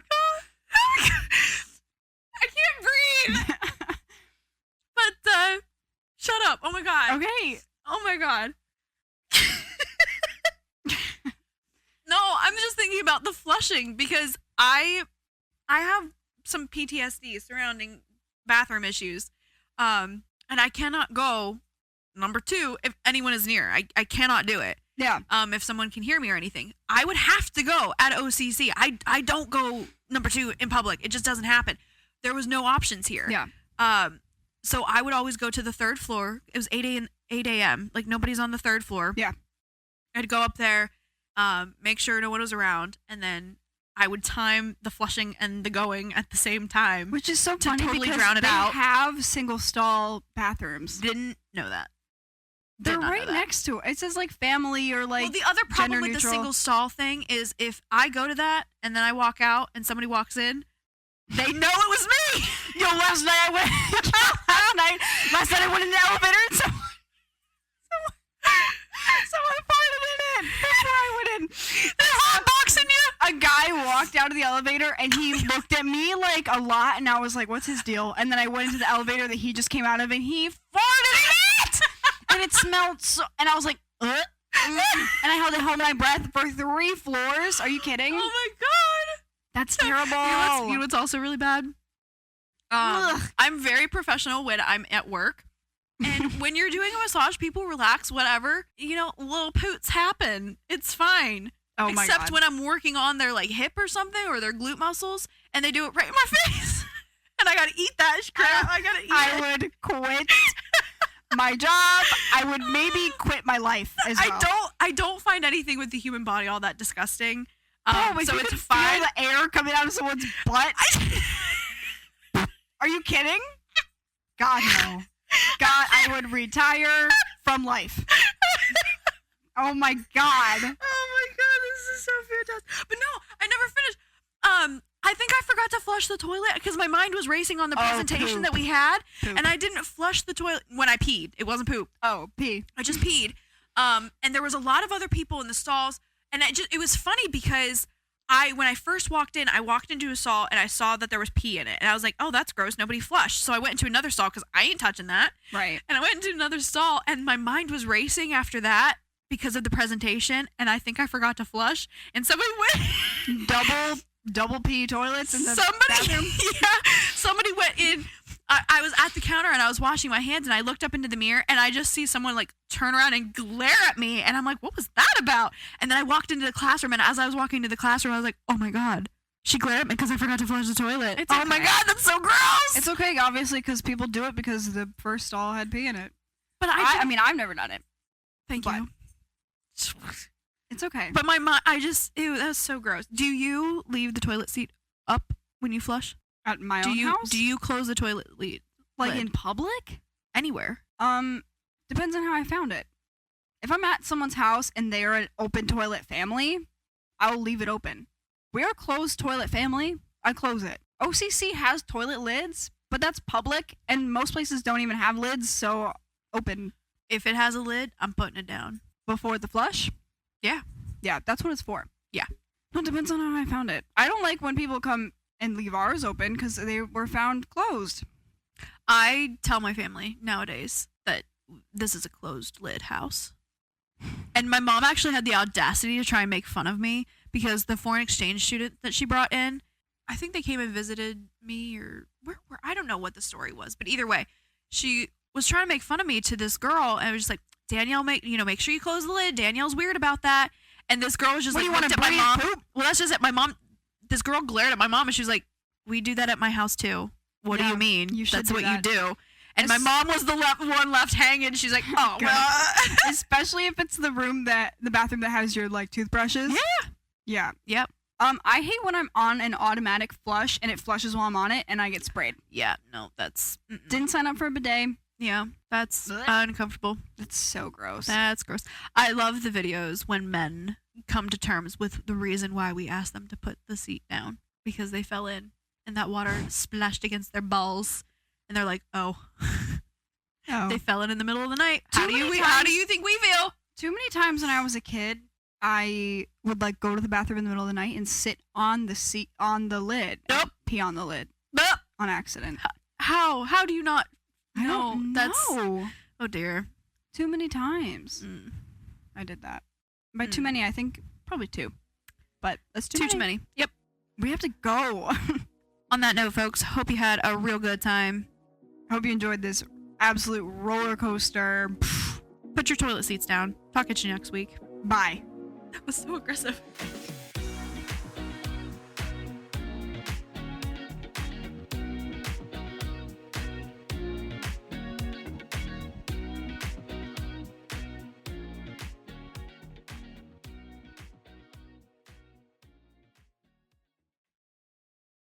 I can't breathe. But shut up. Oh my god. Okay. Oh my god. No, I'm just thinking about the flushing because I have some PTSD surrounding bathroom issues. And I cannot go number 2 if anyone is near. I cannot do it. Yeah. If someone can hear me or anything. I would have to go at OCC. I don't go number 2 in public. It just doesn't happen. There was no options here. Yeah. So I would always go to the 3rd floor. It was 8 a.m. Like nobody's on the 3rd floor. Yeah. I'd go up there, make sure no one was around, and then I would time the flushing and the going at the same time. Which is so To funny totally because drown it they out. have single stall bathrooms. Didn't know that. They're Did not know right that. next to it. It says like family or like Well, the other problem gender with the neutral. single stall thing is if I go to that and then I walk out and somebody walks in, they know it was me. Yo, last night I went. last night I went in the elevator and someone farted in it before I went in. They're hotboxing you. A guy walked out of the elevator and he looked at me like a lot, and I was like, "What's his deal?" And then I went into the elevator that he just came out of, and he farted in it, and it smelled so. And I was like, and I had to hold my breath for 3 floors. Are you kidding? Oh my god. That's terrible. You know what's also really bad? Ugh. I'm very professional when I'm at work. And when you're doing a massage, people relax, whatever. You know, little poots happen. It's fine. Oh my Except god. when I'm working on their like hip or something or their glute muscles and they do it right in my face. And I gotta eat that crap. I gotta eat it. I would quit my job. I would maybe quit my life as well. I don't find anything with the human body all that disgusting. Oh, but so you it's could fine. feel the air coming out of someone's butt. Are you kidding? God, no. God, I would retire from life. Oh my god. Oh my god, this is so fantastic. But no, I never finished. I think I forgot to flush the toilet because my mind was racing on the presentation poop. that we had, Poop. and I didn't flush the toilet when I peed. It wasn't poop. Oh, pee. I just peed. And there was a lot of other people in the stalls, and it was funny because when I first walked in, I walked into a stall and I saw that there was pee in it, and I was like, oh, that's gross. Nobody flushed. So I went into another stall because I ain't touching that. Right. And I went into another stall, and my mind was racing after that. because of the presentation, and I think I forgot to flush, and somebody went double pee toilets in the somebody bathroom. yeah, somebody went in. I was at the counter and I was washing my hands, and I looked up into the mirror and I just see someone like turn around and glare at me, and I'm like, what was that about? And then I walked into the classroom, and as I was walking into the classroom, I was like, oh my god, she glared at me because I forgot to flush the toilet. It's oh my okay. god, that's so gross. It's okay, obviously, because people do it because the first stall had pee in it. But I mean, I've never done it. thank but- you. It's okay. But my mom, ew, that was so gross. Do you leave the toilet seat up when you flush? At my Do own you house? do you close the toilet lid like lid? in public? Anywhere? Depends on how I found it. If I'm at someone's house and they're an open toilet family, I'll leave it open. We're a closed toilet family. I close it. OCC has toilet lids, but that's public, and most places don't even have lids, so open If it has a lid, I'm putting it down. before the flush. Yeah. Yeah, that's what it's for. Yeah. No, it depends on how I found it. I don't like when people come and leave ours open because they were found closed. I tell my family nowadays that this is a closed lid house. And my mom actually had the audacity to try and make fun of me because the foreign exchange student that she brought in, I think they came and visited me, or where I don't know what the story was, but either way, she was trying to make fun of me to this girl, and I was just like, Danielle, make sure you close the lid. Danielle's weird about that. And this girl was just What, like, you wanna looked at my breathe mom. poop? Well, that's just it. My mom, this girl glared at my mom, and she was like, we do that at my house too. What do Yeah, you mean? you should That's do what that. you do. And my Es- mom was the one left hanging. She's like, oh, God. well. Especially if it's the bathroom that has your like toothbrushes. Yeah. Yeah. Yep. I hate when I'm on an automatic flush and it flushes while I'm on it and I get sprayed. Yeah. No, that's. Mm-mm. Didn't sign up for a bidet. Yeah. That's Blech. uncomfortable. It's so gross. That's gross. I love the videos when men come to terms with the reason why we asked them to put the seat down, because they fell in and that water splashed against their balls, and they're like, oh, Oh. they fell in the middle of the night. Too How do many you how do times- you think we feel? Too many times when I was a kid, I would like go to the bathroom in the middle of the night and sit on the seat on the lid. and Nope. Pee on the lid But on accident. how do you not? I don't that's know. oh dear. Too many times Mm. I did that. By too Mm. many, I think probably two. But that's Too many. Yep. We have to go. On that note, folks, hope you had a real good time. Hope you enjoyed this absolute roller coaster. Put your toilet seats down. Talk at you next week. Bye. That was so aggressive.